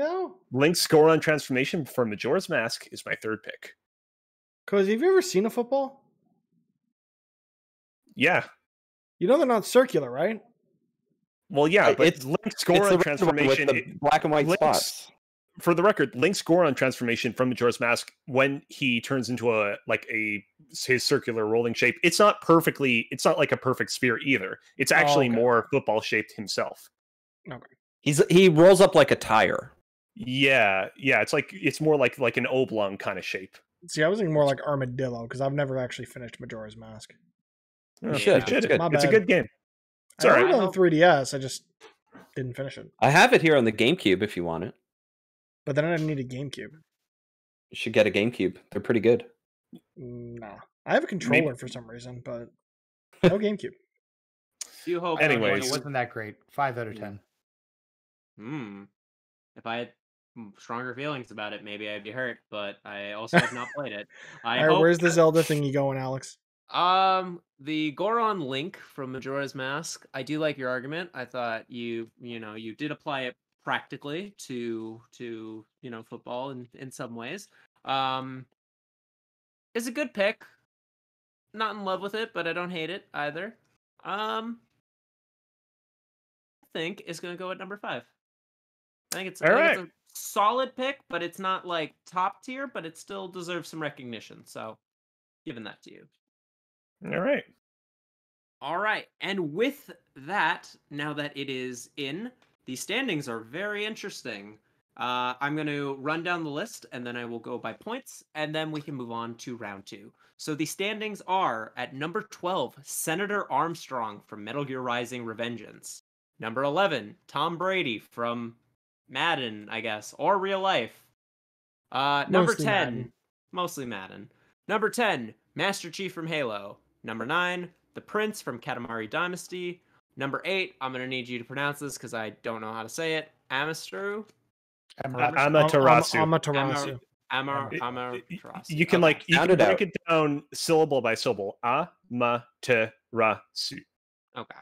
Link's Goron transformation from Majora's Mask is my third pick. Cause have you ever seen a football? Yeah. You know they're not circular, right? Well, yeah, but it's Link's Goron transformation with the black and white spots. For the record, Link's Goron transformation from Majora's Mask, when he turns into his circular rolling shape, it's not like a perfect sphere either. It's actually more football shaped himself. Okay. He rolls up like a tire. Yeah, it's more like an oblong kind of shape. See, I was thinking more like Armadillo because I've never actually finished Majora's Mask. You should. It's a good game. It's all right. I on 3DS. I just didn't finish it. I have it here on the GameCube if you want it. But then I need a GameCube. You should get a GameCube. They're pretty good. No. I have a controller for some reason, but no GameCube. You hope. Anyways. It wasn't that great. 5 out of 10. If I had stronger feelings about it, maybe I'd be hurt, but I also have not played it. All right, where's the Zelda thingy going, Alex? The Goron Link from Majora's Mask. I do like your argument. I thought you did apply it practically to football in some ways. It's a good pick. Not in love with it, but I don't hate it either. I think it's gonna go at number 5. I think it's a solid pick, but it's not like top tier, but it still deserves some recognition. So, giving that to you. All right. And with that, now that it is in, the standings are very interesting. I'm going to run down the list, and then I will go by points, and then we can move on to round 2. So the standings are at number 12, Senator Armstrong from Metal Gear Rising: Revengeance. Number 11, Tom Brady from Madden, I guess, or real life. Number 10, mostly Madden. Number 10, Master Chief from Halo. Number 9, The Prince from Katamari Dynasty. Number 8, I'm going to need you to pronounce this because I don't know how to say it. Amaterasu. You can break it down syllable by syllable. Amaterasu. Okay.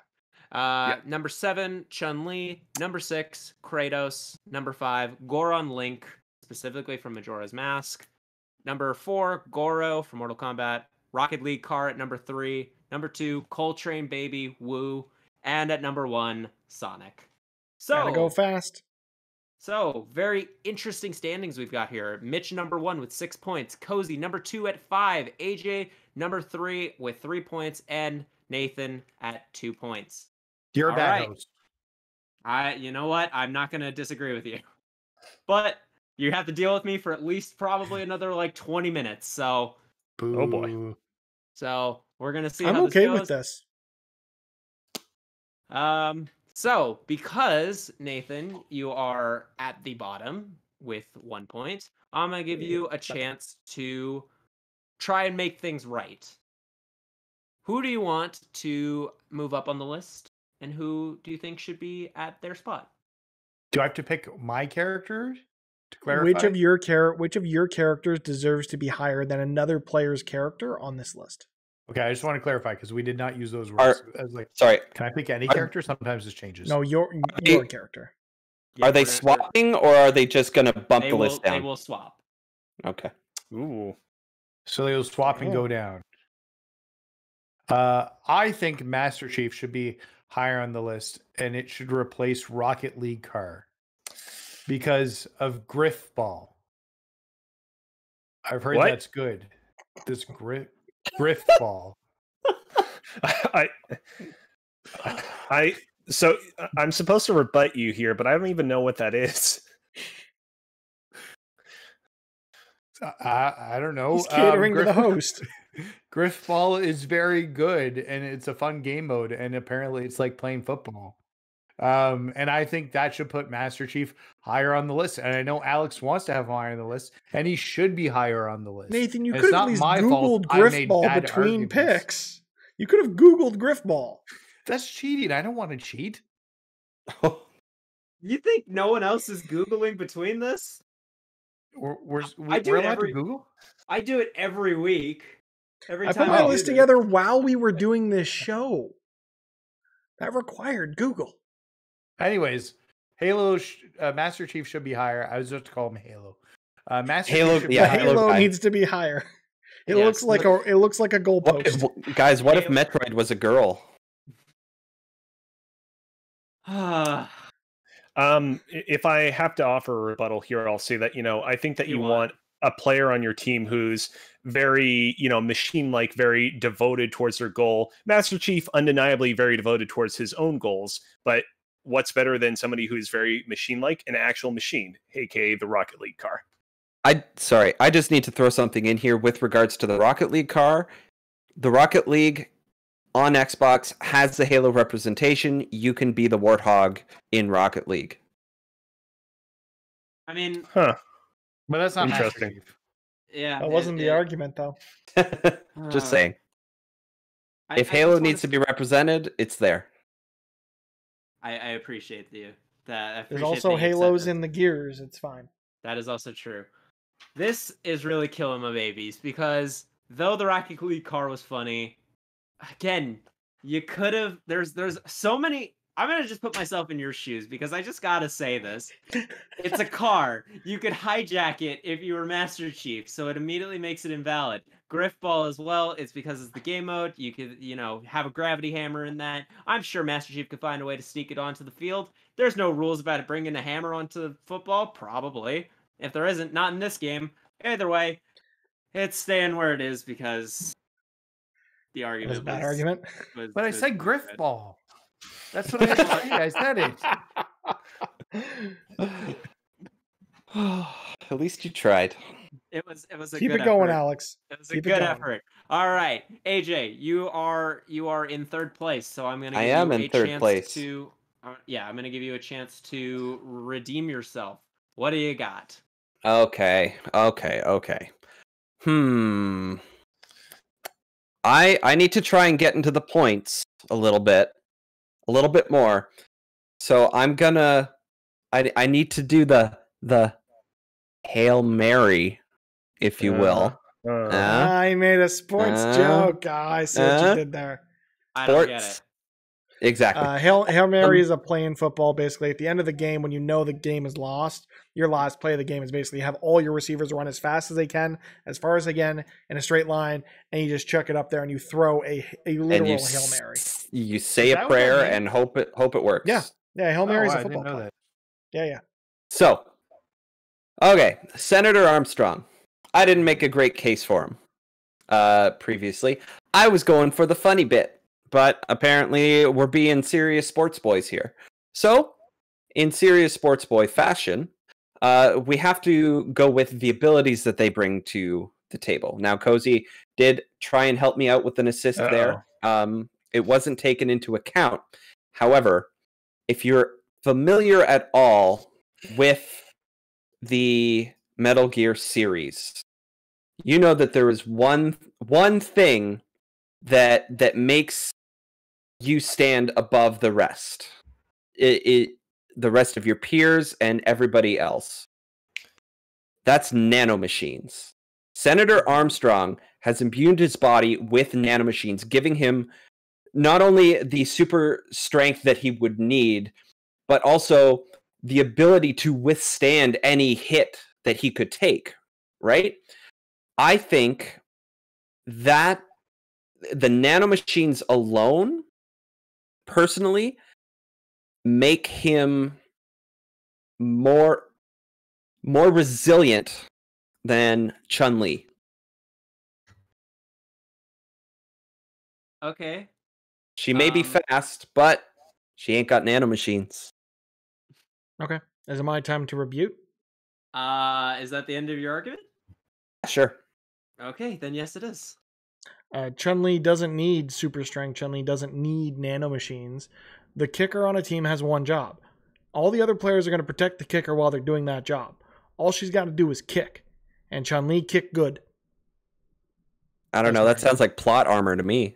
Number 7, Chun-Li. Number 6, Kratos. Number 5, Goron Link, specifically from Majora's Mask. Number 4, Goro from Mortal Kombat. Rocket League car at number 3. Number 2, Coltrane Baby Woo. And at number 1, Sonic. So gotta go fast. So, very interesting standings we've got here. Mitch, number 1 with 6 points. Cozy, number 2 at 5. AJ, number 3 with 3 points. And Nathan at 2 points. You're a bad host. You know what? I'm not going to disagree with you. But you have to deal with me for at least probably another 20 minutes. So, oh boy. So we're gonna see I'm how okay this with goes. this. So because Nathan, you are at the bottom with 1 point, I'm gonna give you a chance to try and make things right. Who do you want to move up on the list, and who do you think should be at their spot? Do I have to pick my character to clarify? Which of your characters deserves to be higher than another player's character on this list? Okay, I just want to clarify because we did not use those rules. I was like, Sorry, can I pick any character? Sometimes this changes. No, your character. are they swapping or are they just going to bump the list down? They will swap. Okay. Ooh. So they'll swap and go down. I think Master Chief should be higher on the list, and it should replace Rocket League car because of Griff Ball. I've heard What? that's good. This Griff Ball. So I'm supposed to rebut you here, but I don't even know what that is. I don't know. He's catering to the host. Griff Ball is very good, and it's a fun game mode, and apparently it's like playing football. And I think that should put Master Chief higher on the list. And I know Alex wants to have him higher on the list, and he should be higher on the list. Nathan, you And could it's have not at least my fault Googled I Griff made Ball bad between arguments. picks. You could have Googled Griff Ball. That's cheating. I don't want to cheat. You think no one else is Googling between this? We're do it allowed every- to Google? I do it every week. Every I time put my do list this. together while we were doing this show. That required Google. Anyways, Halo Master Chief should be higher. I was just to call him Halo. Master Halo- Chief should be yeah, higher. Halo guy. needs to be higher. It Yes, looks like a goalpost. Guys, what if Metroid was a girl? If I have to offer a rebuttal here, I'll say that, I think that you You want a player on your team who's very, machine-like, very devoted towards their goal. Master Chief, undeniably very devoted towards his own goals, but what's better than somebody who's very machine-like, an actual machine, aka the Rocket League car? I just need to throw something in here with regards to the Rocket League car. The Rocket League on Xbox has the Halo representation. You can be the Warthog in Rocket League. I mean, But that's not Interesting. Master Chief. yeah. That wasn't the argument, though. Just saying. If I Halo just needs to be represented, it's there. I appreciate you. That I There's appreciate also that you Halos accepted. in the Gears. It's fine. That is also true. This is really killing my babies because though the Rocket League car was funny, again, you could have. There's so many. I'm gonna just put myself in your shoes because I just gotta say this. It's a car. You could hijack it if you were Master Chief, so it immediately makes it invalid. Griff Ball as well. It's because it's the game mode. You could, have a gravity hammer in that. I'm sure Master Chief could find a way to sneak it onto the field. There's no rules about it bringing a hammer onto football. Probably. If there isn't, not in this game. Either way, it's staying where it is because the That was argument a bad argument. But I said Griff Ball. That's what I said. I said it. At least you tried. It was a Keep good it going, effort. Alex. It was Keep a it good going. effort. All right, AJ, you are in third place, so I'm gonna. I give am you in a third chance place. To, I'm gonna give you a chance to redeem yourself. What do you got? Okay. I need to try and get into the points a little bit more. So I'm gonna. I need to do the Hail Mary, if you will. I made a sports joke. I see what you did there. I don't get Sports. it. Exactly. Hail Mary is a play in football. Basically, at the end of the game, when you know the game is lost, your last play of the game is basically have all your receivers run as fast as they can, as far as they can, in a straight line, and you just chuck it up there and you throw a literal and Hail Mary. You say Is a that what prayer that and hope it works. Yeah. Yeah, Hail Mary is wow, a I football didn't know play. that. Yeah. So, okay, Senator Armstrong. I didn't make a great case for him previously. I was going for the funny bit, but apparently we're being serious sports boys here. So, in serious sports boy fashion, we have to go with the abilities that they bring to the table. Now, Cozy did try and help me out with an assist there. It wasn't taken into account. However, if you're familiar at all with the Metal Gear series, you know that there is one thing that makes you stand above the rest. The rest of your peers and everybody else. That's nanomachines. Senator Armstrong has imbued his body with nanomachines, giving him not only the super strength that he would need, but also the ability to withstand any hit that he could take, right? I think that the nanomachines alone, personally, make him more resilient than Chun-Li. Okay. She may be fast, but she ain't got nanomachines. Okay. Is it my time to rebuke? Is that the end of your argument? Sure. Okay, then yes, it is. Chun-Li doesn't need super strength. Chun-Li doesn't need nanomachines. The kicker on a team has one job. All the other players are going to protect the kicker while they're doing that job. All she's got to do is kick. And Chun-Li kicked good. I don't know. That sounds like plot armor to me.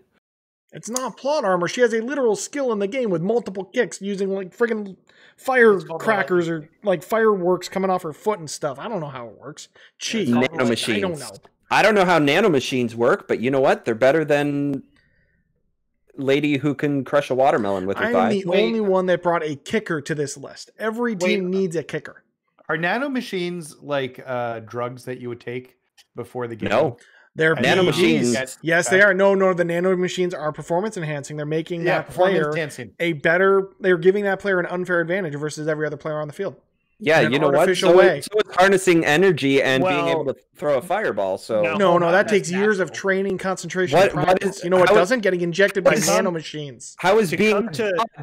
It's not plot armor. She has a literal skill in the game with multiple kicks using like friggin' firecrackers or like fireworks coming off her foot and stuff. I don't know how it works. Chi. Nanomachines. I don't know. I don't know how nanomachines work, but you know what? They're better than lady who can crush a watermelon with her thigh. I'm the only one that brought a kicker to this list. Every team needs a kicker. Are nanomachines like drugs that you would take before the game? No. They're nanomachines. Yes, they are. No, the nanomachines are performance enhancing. They're making that player a better. They're giving that player an unfair advantage versus every other player on the field. Yeah, you know what? So it's harnessing energy and being able to throw a fireball. So no, that takes years of training, concentration, and practice. You know what doesn't? Getting injected by nanomachines. How is being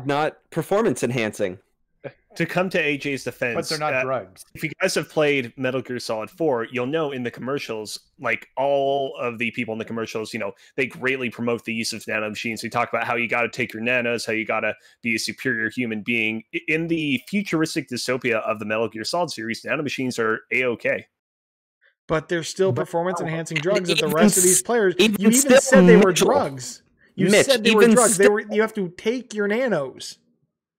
not performance enhancing? To come to AJ's defense, but they're not drugs. If you guys have played Metal Gear Solid 4, you'll know in the commercials, like all of the people in the commercials, they greatly promote the use of nanomachines. They talk about how you got to take your nanos, how you got to be a superior human being. In the futuristic dystopia of the Metal Gear Solid series, nanomachines are A-OK. But they're still performance-enhancing drugs that the rest of these players... You even said they were drugs. You said they were drugs. You have to take your nanos.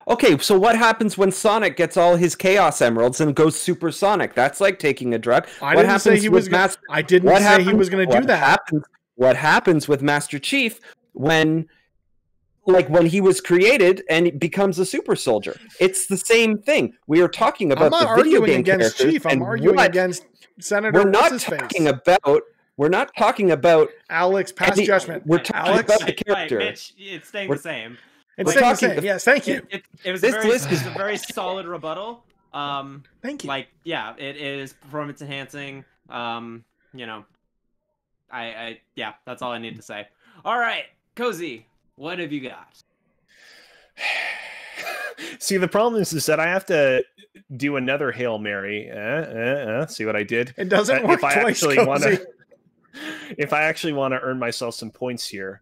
Okay, so what happens when Sonic gets all his Chaos Emeralds and goes supersonic? That's like taking a drug. I didn't say he was going to do that. What happens with Master Chief when he was created and he becomes a super soldier? It's the same thing. We are talking about the video game against Chief. I'm arguing against Senator. We're not talking about Alex past judgment. We're talking about the character. Mitch, it's staying the same. It's staying the same. Yes, thank you. It was a very solid rebuttal. Thank you. It is performance enhancing. That's all I need to say. All right, Cozy, what have you got? See, the problem is that I have to do another Hail Mary. See what I did? It doesn't work twice, if I actually want to earn myself some points here.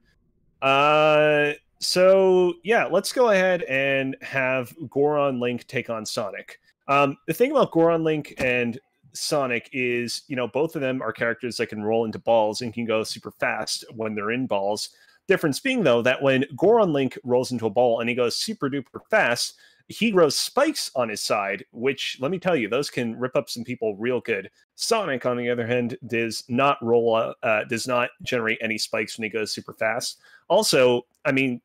So, yeah, let's go ahead and have Goron Link take on Sonic. The thing about Goron Link and Sonic is, both of them are characters that can roll into balls and can go super fast when they're in balls. Difference being, though, that when Goron Link rolls into a ball and he goes super duper fast, he grows spikes on his side, which, let me tell you, those can rip up some people real good. Sonic, on the other hand, does not generate any spikes when he goes super fast. Also,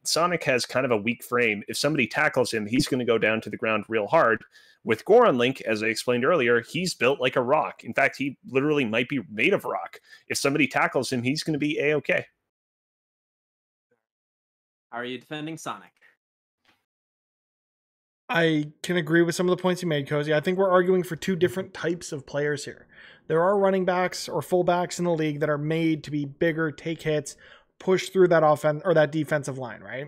Sonic has kind of a weak frame. If somebody tackles him, he's going to go down to the ground real hard. With Goron Link, as I explained earlier, he's built like a rock. In fact, he literally might be made of rock. If somebody tackles him, he's going to be A-OK. How are you defending Sonic? I can agree with some of the points you made, Cozy. I think we're arguing for two different types of players here. There are running backs or fullbacks in the league that are made to be bigger, take hits, push through that offense or that defensive line, right?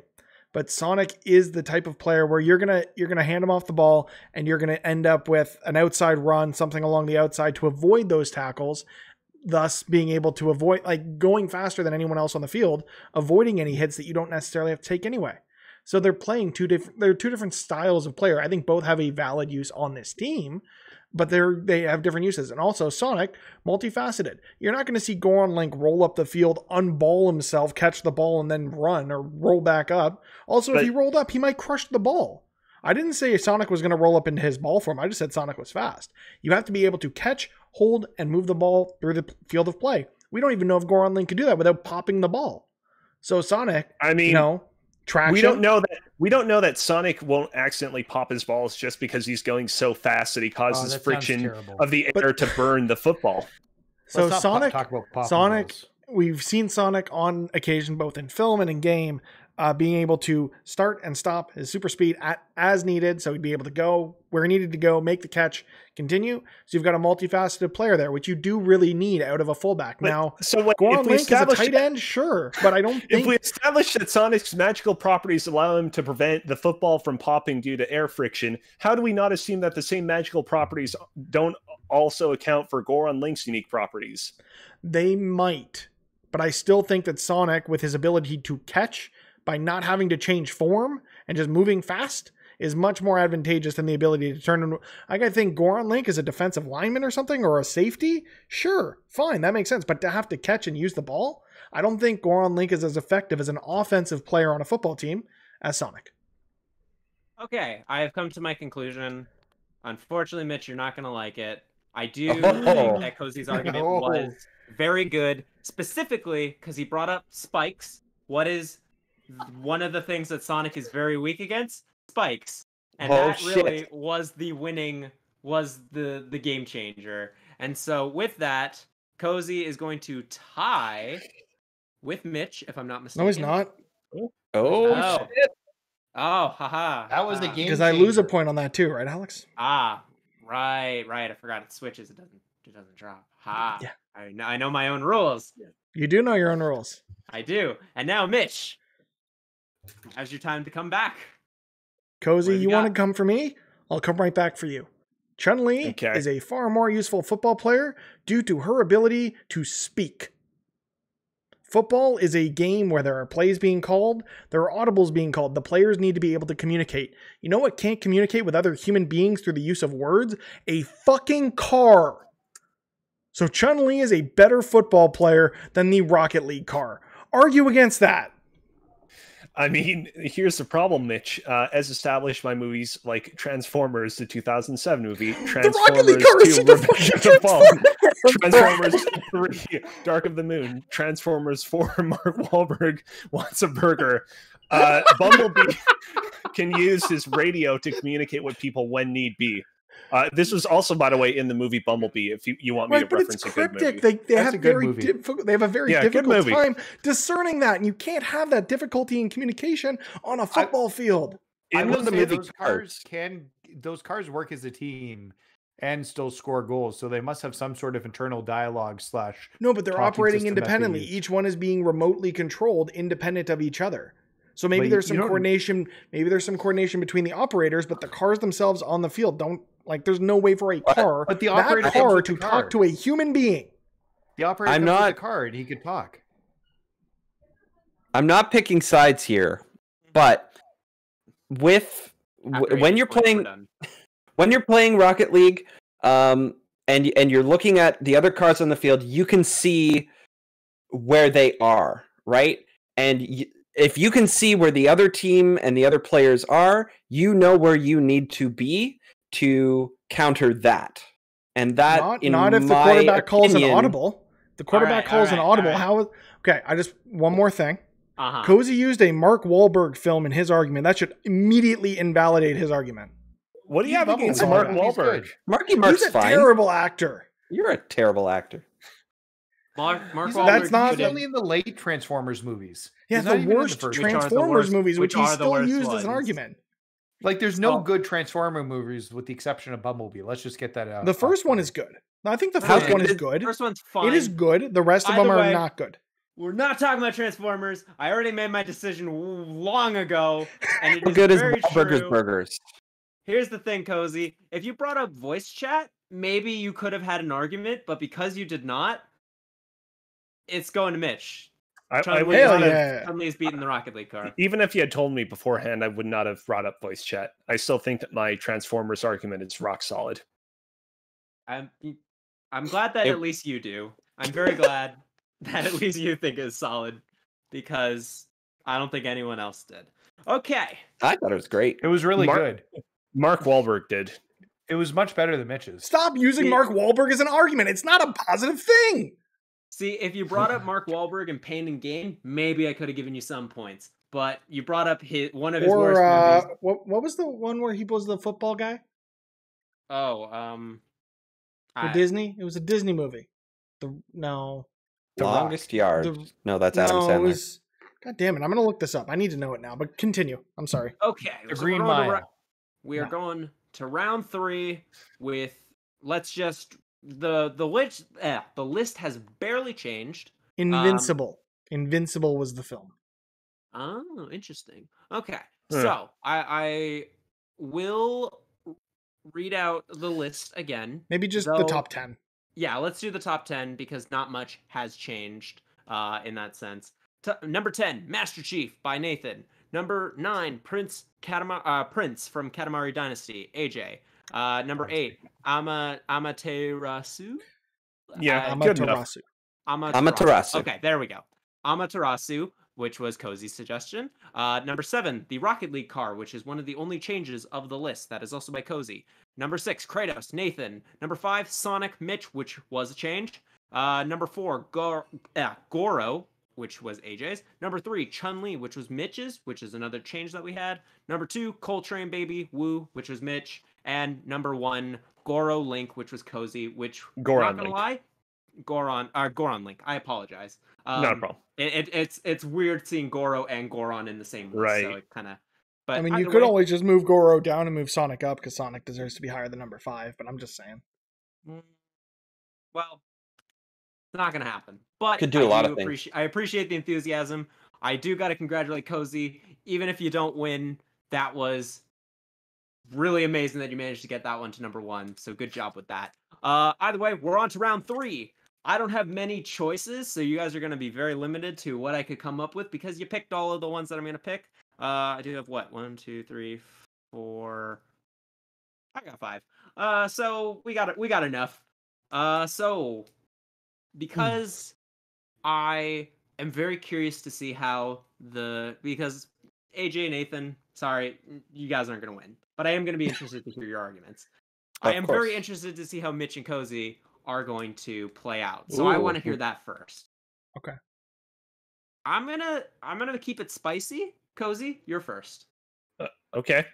But Sonic is the type of player where you're gonna hand him off the ball and you're gonna end up with an outside run, something along the outside to avoid those tackles. thus being able to avoid, like, going faster than anyone else on the field, avoiding any hits that you don't necessarily have to take anyway. So they're playing two different styles of player. I think both have a valid use on this team, but they have different uses. And also Sonic, multifaceted. You're not going to see Goron Link roll up the field, unball himself, catch the ball, and then run or roll back up. Also, if he rolled up, he might crush the ball. I didn't say Sonic was going to roll up into his ball form. I just said Sonic was fast. You have to be able to catch, hold, and move the ball through the field of play. We don't even know if Goron Link could do that without popping the ball. So Sonic, traction. We don't know that Sonic won't accidentally pop his balls just because he's going so fast that he causes friction of the air to burn the football. So Sonic, we've seen Sonic on occasion, both in film and in game, being able to start and stop his super speed as needed. So he'd be able to go where he needed to go, make the catch, continue. So you've got a multifaceted player there, which you do really need out of a fullback. Goron Link is a tight end, sure, but I don't think... If we establish that Sonic's magical properties allow him to prevent the football from popping due to air friction, how do we not assume that the same magical properties don't also account for Goron Link's unique properties? They might, but I still think that Sonic, with his ability to catch by not having to change form and just moving fast, is much more advantageous than the ability to turn into... I think Goron Link is a defensive lineman or something, or a safety. Sure, fine, that makes sense. But to have to catch and use the ball, I don't think Goron Link is as effective as an offensive player on a football team as Sonic. Okay, I have come to my conclusion. Unfortunately, Mitch, you're not going to like it. I do think that Cozy's argument was very good, specifically because he brought up spikes. What is one of the things that Sonic is very weak against? Spikes. And that really was the game changer. And so with that, Cozy is going to tie with Mitch, if I'm not mistaken. No, he's not. Oh, shit. Oh, haha. That was the game because I lose a point on that too, right, Alex? Right. I forgot it switches. It doesn't drop. Yeah. I know my own rules. You do know your own rules. I do. And now, Mitch, now's your time to come back. Cozy, you want to come for me? I'll come right back for you. Chun-Li is a far more useful football player due to her ability to speak. Football is a game where there are plays being called, there are audibles being called. The players need to be able to communicate. You know what can't communicate with other human beings through the use of words? A fucking car. So Chun-Li is a better football player than the Rocket League car. Argue against that. I mean, here's the problem, Mitch. As established by movies like Transformers, the 2007 movie, Transformers 2, Revenge of the Fallen, Transformers 3, Dark of the Moon, Transformers 4, Mark Wahlberg wants a burger. Bumblebee can use his radio to communicate with people when need be. This was also, by the way, in the movie Bumblebee, if you want me to reference a good movie. They have a very difficult time discerning that, and you can't have that difficulty in communication on a football field. I will say those cars work as a team and still score goals, so they must have some sort of internal dialogue / No, but they're operating independently. Each one is being remotely controlled, independent of each other. So maybe there's some coordination. Maybe there's some coordination between the operators, but the cars themselves on the field don't. Like, there's no way for a car, but the operator to talk to a human being. The operator comes with the car and he could talk. I'm not picking sides here, but when you're playing Rocket League, and you're looking at the other cars on the field, you can see where they are, right? And if you can see where the other team and the other players are, you know where you need to be to counter that. And that not if the quarterback calls an audible. The quarterback calls an audible. One more thing. Cozy used a Mark Wahlberg film in his argument. That should immediately invalidate his argument. What do you have against Mark Wahlberg? Mark's He's a terrible actor. You're a terrible actor. Mark Wahlberg. He's only in the late Transformers movies. Yeah, the worst Transformers movies, which he still used as an argument. Like, there's no good Transformer movies with the exception of Bumblebee. Let's just get that out. The first one is good. I think the first one is good. The first one's fine. It is good. The rest of them are not good. We're not talking about Transformers. I already made my decision long ago. And it is good as very Wahlburgers true. Burgers. Here's the thing, Cozy. If you brought up voice chat, maybe you could have had an argument, but because you did not, It's going to Mitch. I Chun-Li would is- not have, yeah. Chun-Li's beating the Rocket League car. even if you had told me beforehand, I would not have brought up voice chat. I still think that my Transformers argument is rock solid. I'm glad that at least you do. I'm very glad that at least you think it's solid, because I don't think anyone else did. Okay. I thought it was great. It was really good. Mark Wahlberg did. It was much better than Mitch's. Stop using See- Mark Wahlberg as an argument. It's not a positive thing. See, if you brought up Mark Wahlberg in Pain and Gain, maybe I could have given you some points. But you brought up one of his worst movies. what was the one where he was the football guy Oh, for Disney? It was a Disney movie. The Longest Yard. No, that's Adam It Sandler. was, God damn it! I'm gonna look this up. I need to know it now. But continue. I'm sorry. Okay, The so Green we're going to Mile. we are going to round 3 with the list has barely changed. Invincible. Invincible was the film. Oh, interesting. Okay, Huh. so I will read out the list again. Maybe just the Though- top 10. Yeah, let's do the top 10 because not much has changed in that sense. Number 10, Master Chief by Nathan. Number 9, Prince from Katamari Dynasty, AJ. Number 8, Amaterasu. Yeah, good enough. Amaterasu. Okay, there we go. Amaterasu, which was Cozy's suggestion. Number 7, the Rocket League car, which is one of the only changes of the list. That is also by Cozy. Number 6, Kratos, Nathan. Number 5, Sonic, Mitch, which was a change. Number 4, Goro, which was AJ's. Number 3, Chun-Li, which was Mitch's, which is another change that we had. Number 2, Coltrane Baby, Woo, which was Mitch. And number 1, Goro Link, which was Cozy, which, Goron not gonna Link. lie, Goron Link. I apologize. Not a problem. It's weird seeing Goro and Goron in the same list, Right. so it kind of. But I mean, you either could way- always just move Goro down and move Sonic up because Sonic deserves to be higher than number 5. But I'm just saying. Well, it's not gonna happen. But Could do a lot of things. I appreciate the enthusiasm. I do got to congratulate Cozy. Even if you don't win, that was really amazing that you managed to get that one to number 1. So good job with that. Either way, we're on to round 3. I don't have many choices, so you guys are going to be very limited to what I could come up with because you picked all of the ones that I'm going to pick. I do have what? 1, 2, 3, 4. I got 5. So we got enough. So because I am very curious to see how because AJ, Nathan, sorry, you guys aren't going to win, but I am going to be interested to hear your arguments. I am very interested to see how Mitch and Cozy are going to play out. So I want to hear that first. Okay. I'm gonna keep it spicy. Cozy, you're first. Okay.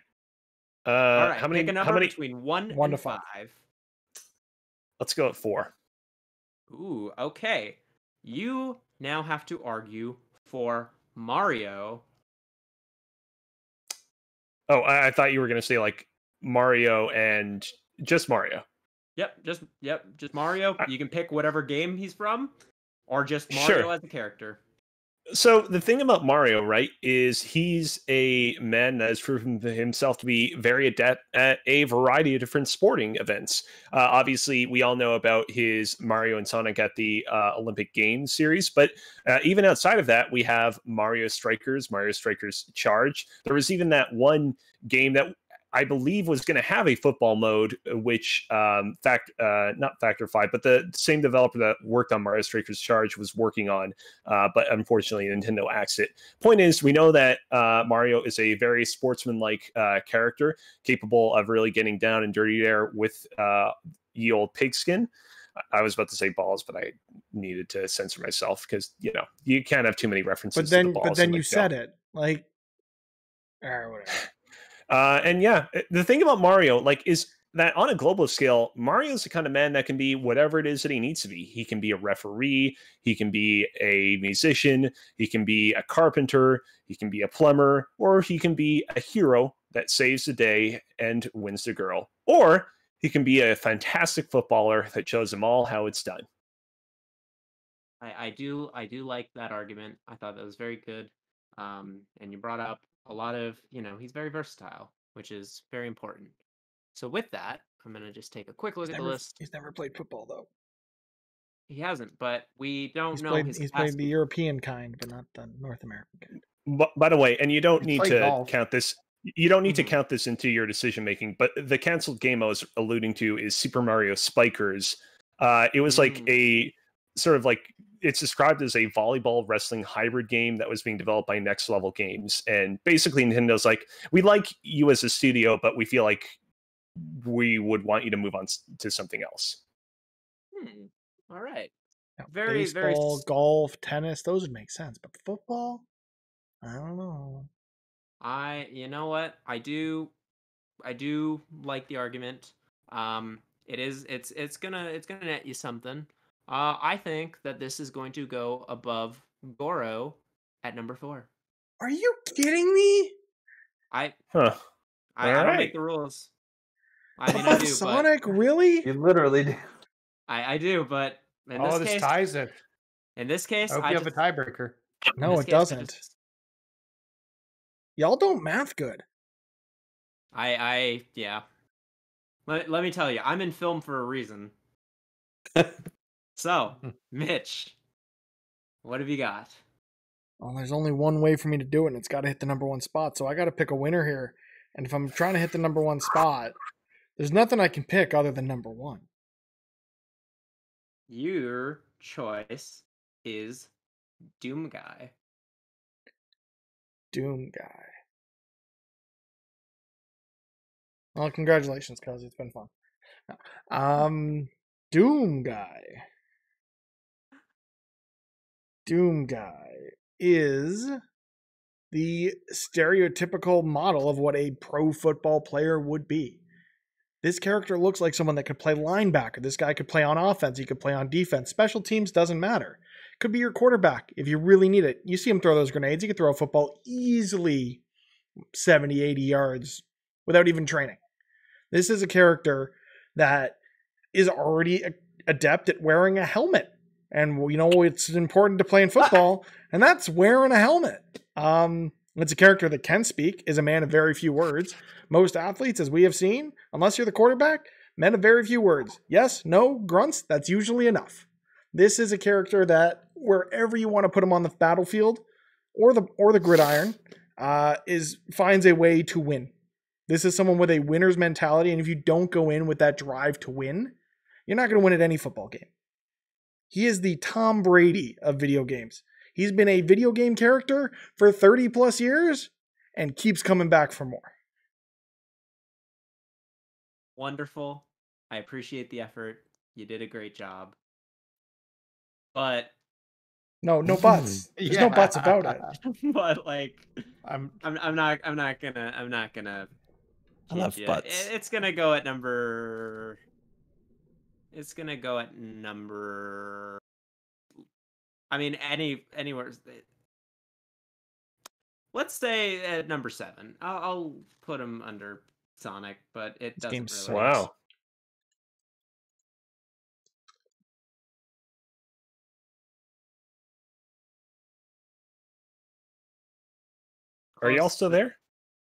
All right. How many? Pick a number How many? between 1 1 and to 5. 5. Let's go at 4. Ooh, okay. You now have to argue for Mario. Oh, I thought you were going to say like Mario and just Mario. Yep, just Mario. You can pick whatever game he's from, or just Mario Sure. as a character. So the thing about Mario, right, is he's a man that has proven himself to be very adept at a variety of different sporting events. Obviously, we all know about his Mario and Sonic at the Olympic Games series, but even outside of that, we have Mario Strikers Charge. There was even that one game that I believe was going to have a football mode, which not Factor 5, but the same developer that worked on Mario Strikers Charge was working on, but unfortunately Nintendo axed it. Point is, we know that Mario is a very sportsman-like character, capable of really getting down and dirty there with ye old pigskin. I was about to say balls, but I needed to censor myself because, you can't have too many references to the balls. But then you said it. Like, or whatever. And yeah, the thing about Mario, is that on a global scale, Mario's the kind of man that can be whatever it is that he needs to be. He can be a referee, he can be a musician, he can be a carpenter, he can be a plumber, or he can be a hero that saves the day and wins the girl. Or he can be a fantastic footballer that shows them all how it's done. I do like that argument. I thought that was very good. And you brought up a lot of, he's very versatile, which is very important. So with that, I'm going to just take a quick look at the list. He's never played football, though. He hasn't, but we don't He's know played his the capacity. European kind, but not the North American kind. By the way, and you don't He's need played to golf. count this. You don't need to Mhm. count this into your decision making. But the canceled game I was alluding to is Super Mario Spikers. It was like a sort of like it's described as a volleyball wrestling hybrid game that was being developed by Next Level Games. And basically, Nintendo's like, we like you as a studio, but we feel like we would want you to move on to something else. All right. Now, Very, very. baseball, golf, tennis, those would make sense. But football, I don't know. You know what? I do like the argument. It's gonna net you something. I think that this is going to go above Goro at number 4. Are you kidding me? Huh. I All don't right. make the rules. I mean, I Above do, Sonic, really? You literally do. I do, but in this this case, ties it. in this case, I hope you have a tiebreaker. No, it doesn't. Y'all don't math good. Yeah. Let me tell you, I'm in film for a reason. So, Mitch, what have you got? Well, there's only one way for me to do it, and it's got to hit the number 1 spot. So I got to pick a winner here. And if I'm trying to hit the number 1 spot, there's nothing I can pick other than number 1. Your choice is Doom Guy. Doom Guy. Well, congratulations, Cozy. It's been fun. Doom Guy. Doom Guy is the stereotypical model of what a pro football player would be. This character looks like someone that could play linebacker. This guy could play on offense. He could play on defense. Special teams doesn't matter. Could be your quarterback if you really need it. You see him throw those grenades. He could throw a football easily 70, 80 yards without even training. This is a character that is already adept at wearing a helmet. And, you know, it's important to play in football, and that's wearing a helmet. It's a character that can speak, is a man of very few words. Most athletes, as we have seen, unless you're the quarterback, men of very few words. Yes, no, grunts, that's usually enough. This is a character that, wherever you want to put him on the battlefield or the gridiron, finds a way to win. This is someone with a winner's mentality, and if you don't go in with that drive to win, you're not going to win at any football game. He is the Tom Brady of video games. He's been a video game character for 30 plus years and keeps coming back for more. Wonderful. I appreciate the effort. You did a great job. But no buts. There's no buts about it. But like I'm not gonna I love butts. It's gonna go at number. It's gonna go at number. I mean, anywhere. Let's say at number 7. I'll put him under Sonic, but it doesn't really. Wow. Are y'all still there?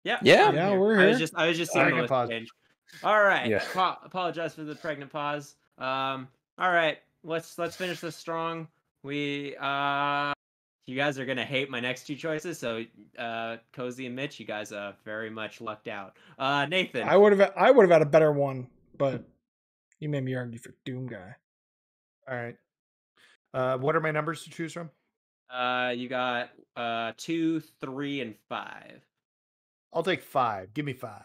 Yeah. Yeah, we're here. I was just seeing the list change. All right. Yeah. Apologize for the pregnant pause. All right. Let's finish this strong. You guys are gonna hate my next 2 choices, so Cozy and Mitch, you guys very much lucked out. Nathan. I would have had a better one, but you made me argue for Doom Guy. all right. What are my numbers to choose from? You got 2, 3, and 5. I'll take 5. Give me 5.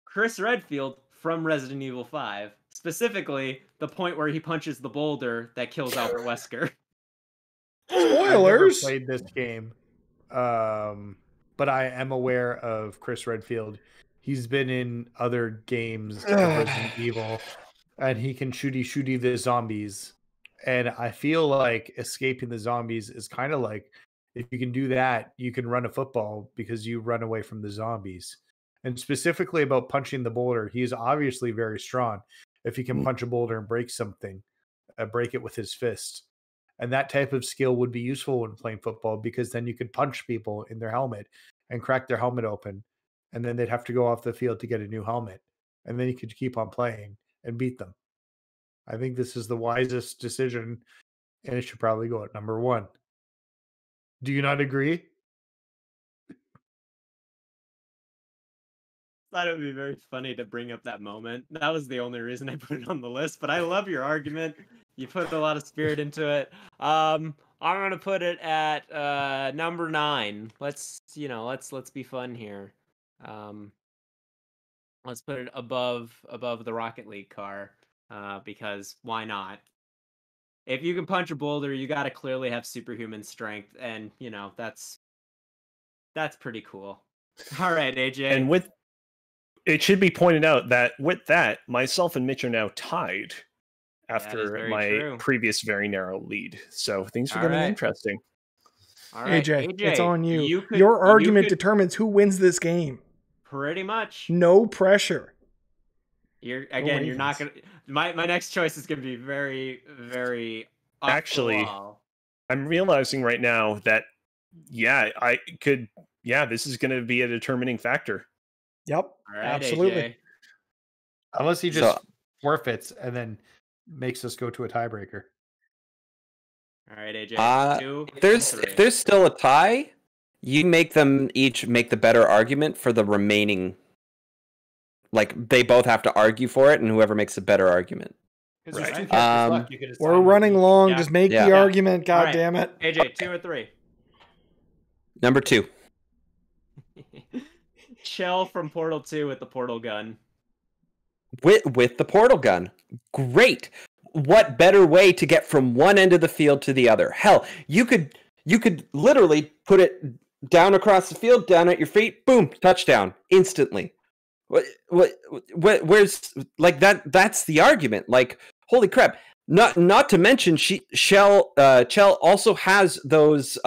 Chris Redfield from Resident Evil 5. Specifically, the point where he punches the boulder that kills Albert Wesker. Spoilers! I've never played this game, but I am aware of Chris Redfield. He's been in other games of Resident Evil, and he can shooty the zombies. And I feel like escaping the zombies is kind of like, if you can do that, you can run a football because you run away from the zombies. And specifically about punching the boulder, he is obviously very strong. If he can punch a boulder and break something, break it with his fist. And that type of skill would be useful when playing football, because then you could punch people in their helmet and crack their helmet open. And then they'd have to go off the field to get a new helmet. And then you could keep on playing. and beat them. I think this is the wisest decision, and it should probably go at number 1. Do you not agree? Thought it would be very funny to bring up that moment. That was the only reason I put it on the list, but I love your argument. You put a lot of spirit into it. I'm gonna put it at number 9. Let's be fun here. Let's put it above the Rocket League car, because why not? If you can punch a boulder, you got to clearly have superhuman strength, and that's pretty cool. All right, AJ. And it should be pointed out that with that, myself and Mitch are now tied after my previous very narrow lead. So things are getting interesting. All right, AJ, it's on you. Your argument determines who wins this game. Pretty much. No pressure. You're not gonna. My next choice is gonna be very, very. Actually, I'm realizing right now that this is gonna be a determining factor. Yep, right, absolutely. AJ. Unless he just forfeits and then makes us go to a tiebreaker. All right, AJ. If there's still a tie, you make them each make the better argument for the remaining. Like, they both have to argue for it, and whoever makes a better argument. Right. We're running long. Just make the argument. God damn it. AJ, 2 or 3? Number 2. Chell from Portal 2 with the portal gun. With the portal gun. Great. What better way to get from one end of the field to the other? Hell, you could literally put it down across the field, down at your feet, boom, touchdown, instantly. Where's like that? That's the argument. Like, holy crap! Not to mention, Chell also has those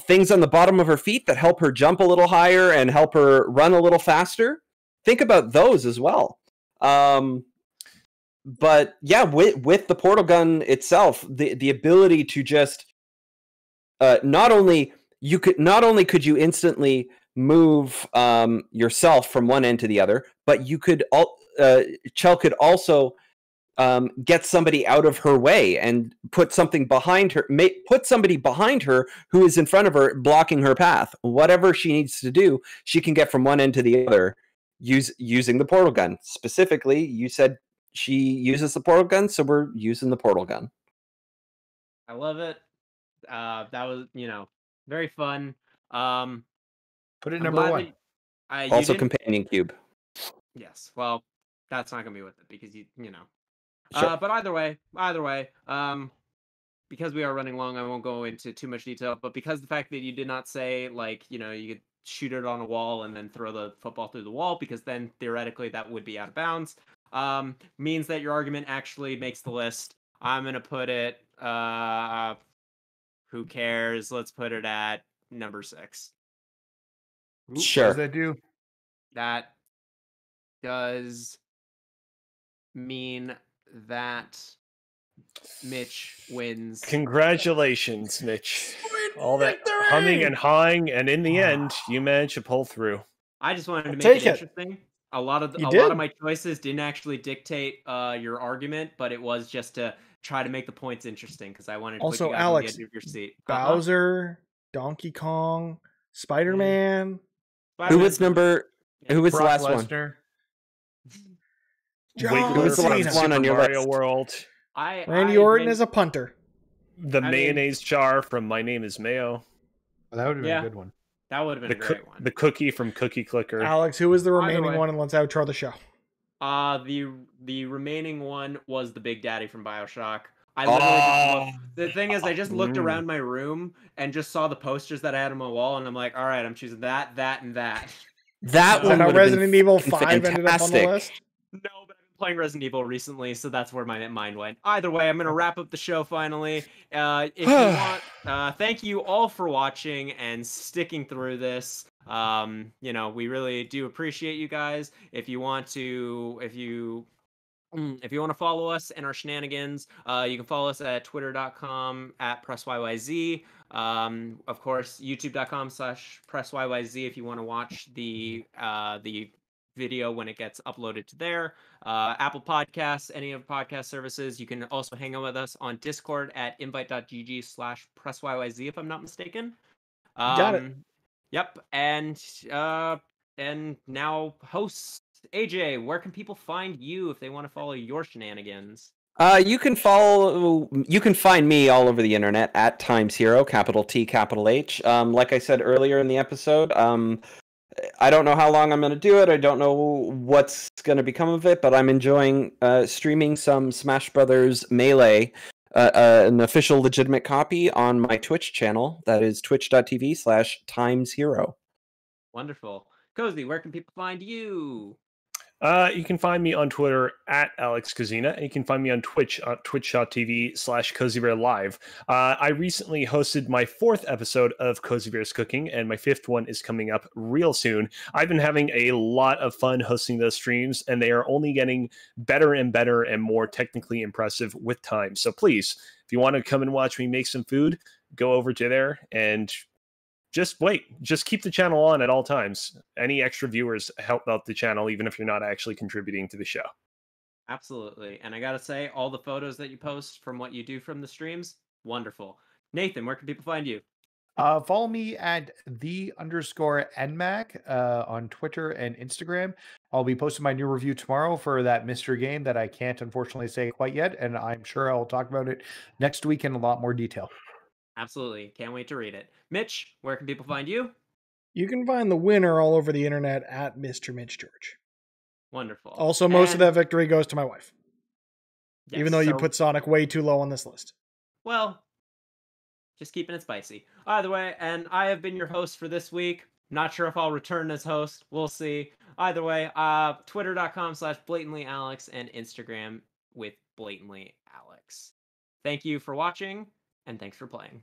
things on the bottom of her feet that help her jump a little higher and help her run a little faster. Think about those as well. But yeah, with the portal gun itself, the ability to just not only could you instantly move yourself from one end to the other, but you could Chell could also get somebody out of her way and put something behind her, put somebody behind her who is in front of her, blocking her path. Whatever she needs to do, she can get from one end to the other using the portal gun. Specifically, you said she uses the portal gun, so we're using the portal gun. I love it. That was, very fun. Put it number 1. Also companion cube. Yes. Well, that's not gonna be with it because you know. Sure. But either way, because we are running long, I won't go into too much detail. But because the fact that you did not say, like, you could shoot it on a wall and then throw the football through the wall, because then theoretically that would be out of bounds, means that your argument actually makes the list. I'm gonna put it. Who cares? Let's put it at number 6. Sure. What does that do? That does mean that Mitch wins. Congratulations, Mitch. All that humming and hawing, and in the end, you managed to pull through. I just wanted to make it interesting. A lot of my choices didn't actually dictate your argument, but it was just to try to make the points interesting, because I wanted to put you guys on the edge of your seat. Bowser, Donkey Kong, Spider-Man. Who was the last Lesnar. John Who was the Cena. last one on your Mario World? Randy Orton is a punter. The mayonnaise jar from My Name is Mayo. Well, that would have been a good one. That would have been a great one. The cookie from Cookie Clicker. Alex, who was the remaining one, and let's outro the show. The remaining one was the Big Daddy from BioShock. I literally the thing is, I just looked around my room and just saw the posters that I had on my wall, and I'm like, all right, I'm choosing that, and that. That one. How Resident Evil 5 ended up on the list? No, but I've been playing Resident Evil recently, so that's where my mind went. Either way, I'm going to wrap up the show finally. If you want, thank you all for watching and sticking through this. We really do appreciate you guys. If you want to follow us and our shenanigans, you can follow us at twitter.com @Press YYZ. Of course, youtube.com /Press YYZ if you want to watch the video when it gets uploaded to there. Apple Podcasts, any of podcast services. You can also hang out with us on Discord at invite.gg/PressYYZ, if I'm not mistaken. Got it. Yep, and now host AJ, where can people find you if they want to follow your shenanigans? You can find me all over the internet at TimesHero, capital T, capital H. Like I said earlier in the episode, I don't know how long I'm going to do it. I don't know what's going to become of it, but I'm enjoying streaming some Smash Brothers Melee, an official legitimate copy on my Twitch channel. That is twitch.tv/TimesHero. Wonderful. Cozy, where can people find you? You can find me on Twitter at Alex Kazina, and you can find me on Twitch at twitch.tv/CozyBearLive. I recently hosted my 4th episode of Cozy Bear's Cooking, and my 5th one is coming up real soon. I've been having a lot of fun hosting those streams, and they are only getting better and better and more technically impressive with time. So please, if you want to come and watch me make some food, go over to there and just keep the channel on at all times. Any extra viewers help out the channel, even if you're not actually contributing to the show. Absolutely. And I gotta say, all the photos that you post from what you do from the streams, wonderful. Nathan, where can people find you? Follow me at _NMAC on Twitter and Instagram. I'll be posting my new review tomorrow for that mystery game that I can't unfortunately say quite yet, and I'm sure I'll talk about it next week in a lot more detail. Absolutely. Can't wait to read it. Mitch, where can people find you? You can find the winner all over the internet at Mr. Mitch George. Wonderful. Also, most of that victory goes to my wife. Yes, even though you put Sonic way too low on this list. Well, just keeping it spicy. Either way, and I have been your host for this week. Not sure if I'll return as host. We'll see. Either way, twitter.com/blatantlyalex and Instagram with blatantlyalex. Thank you for watching, and thanks for playing.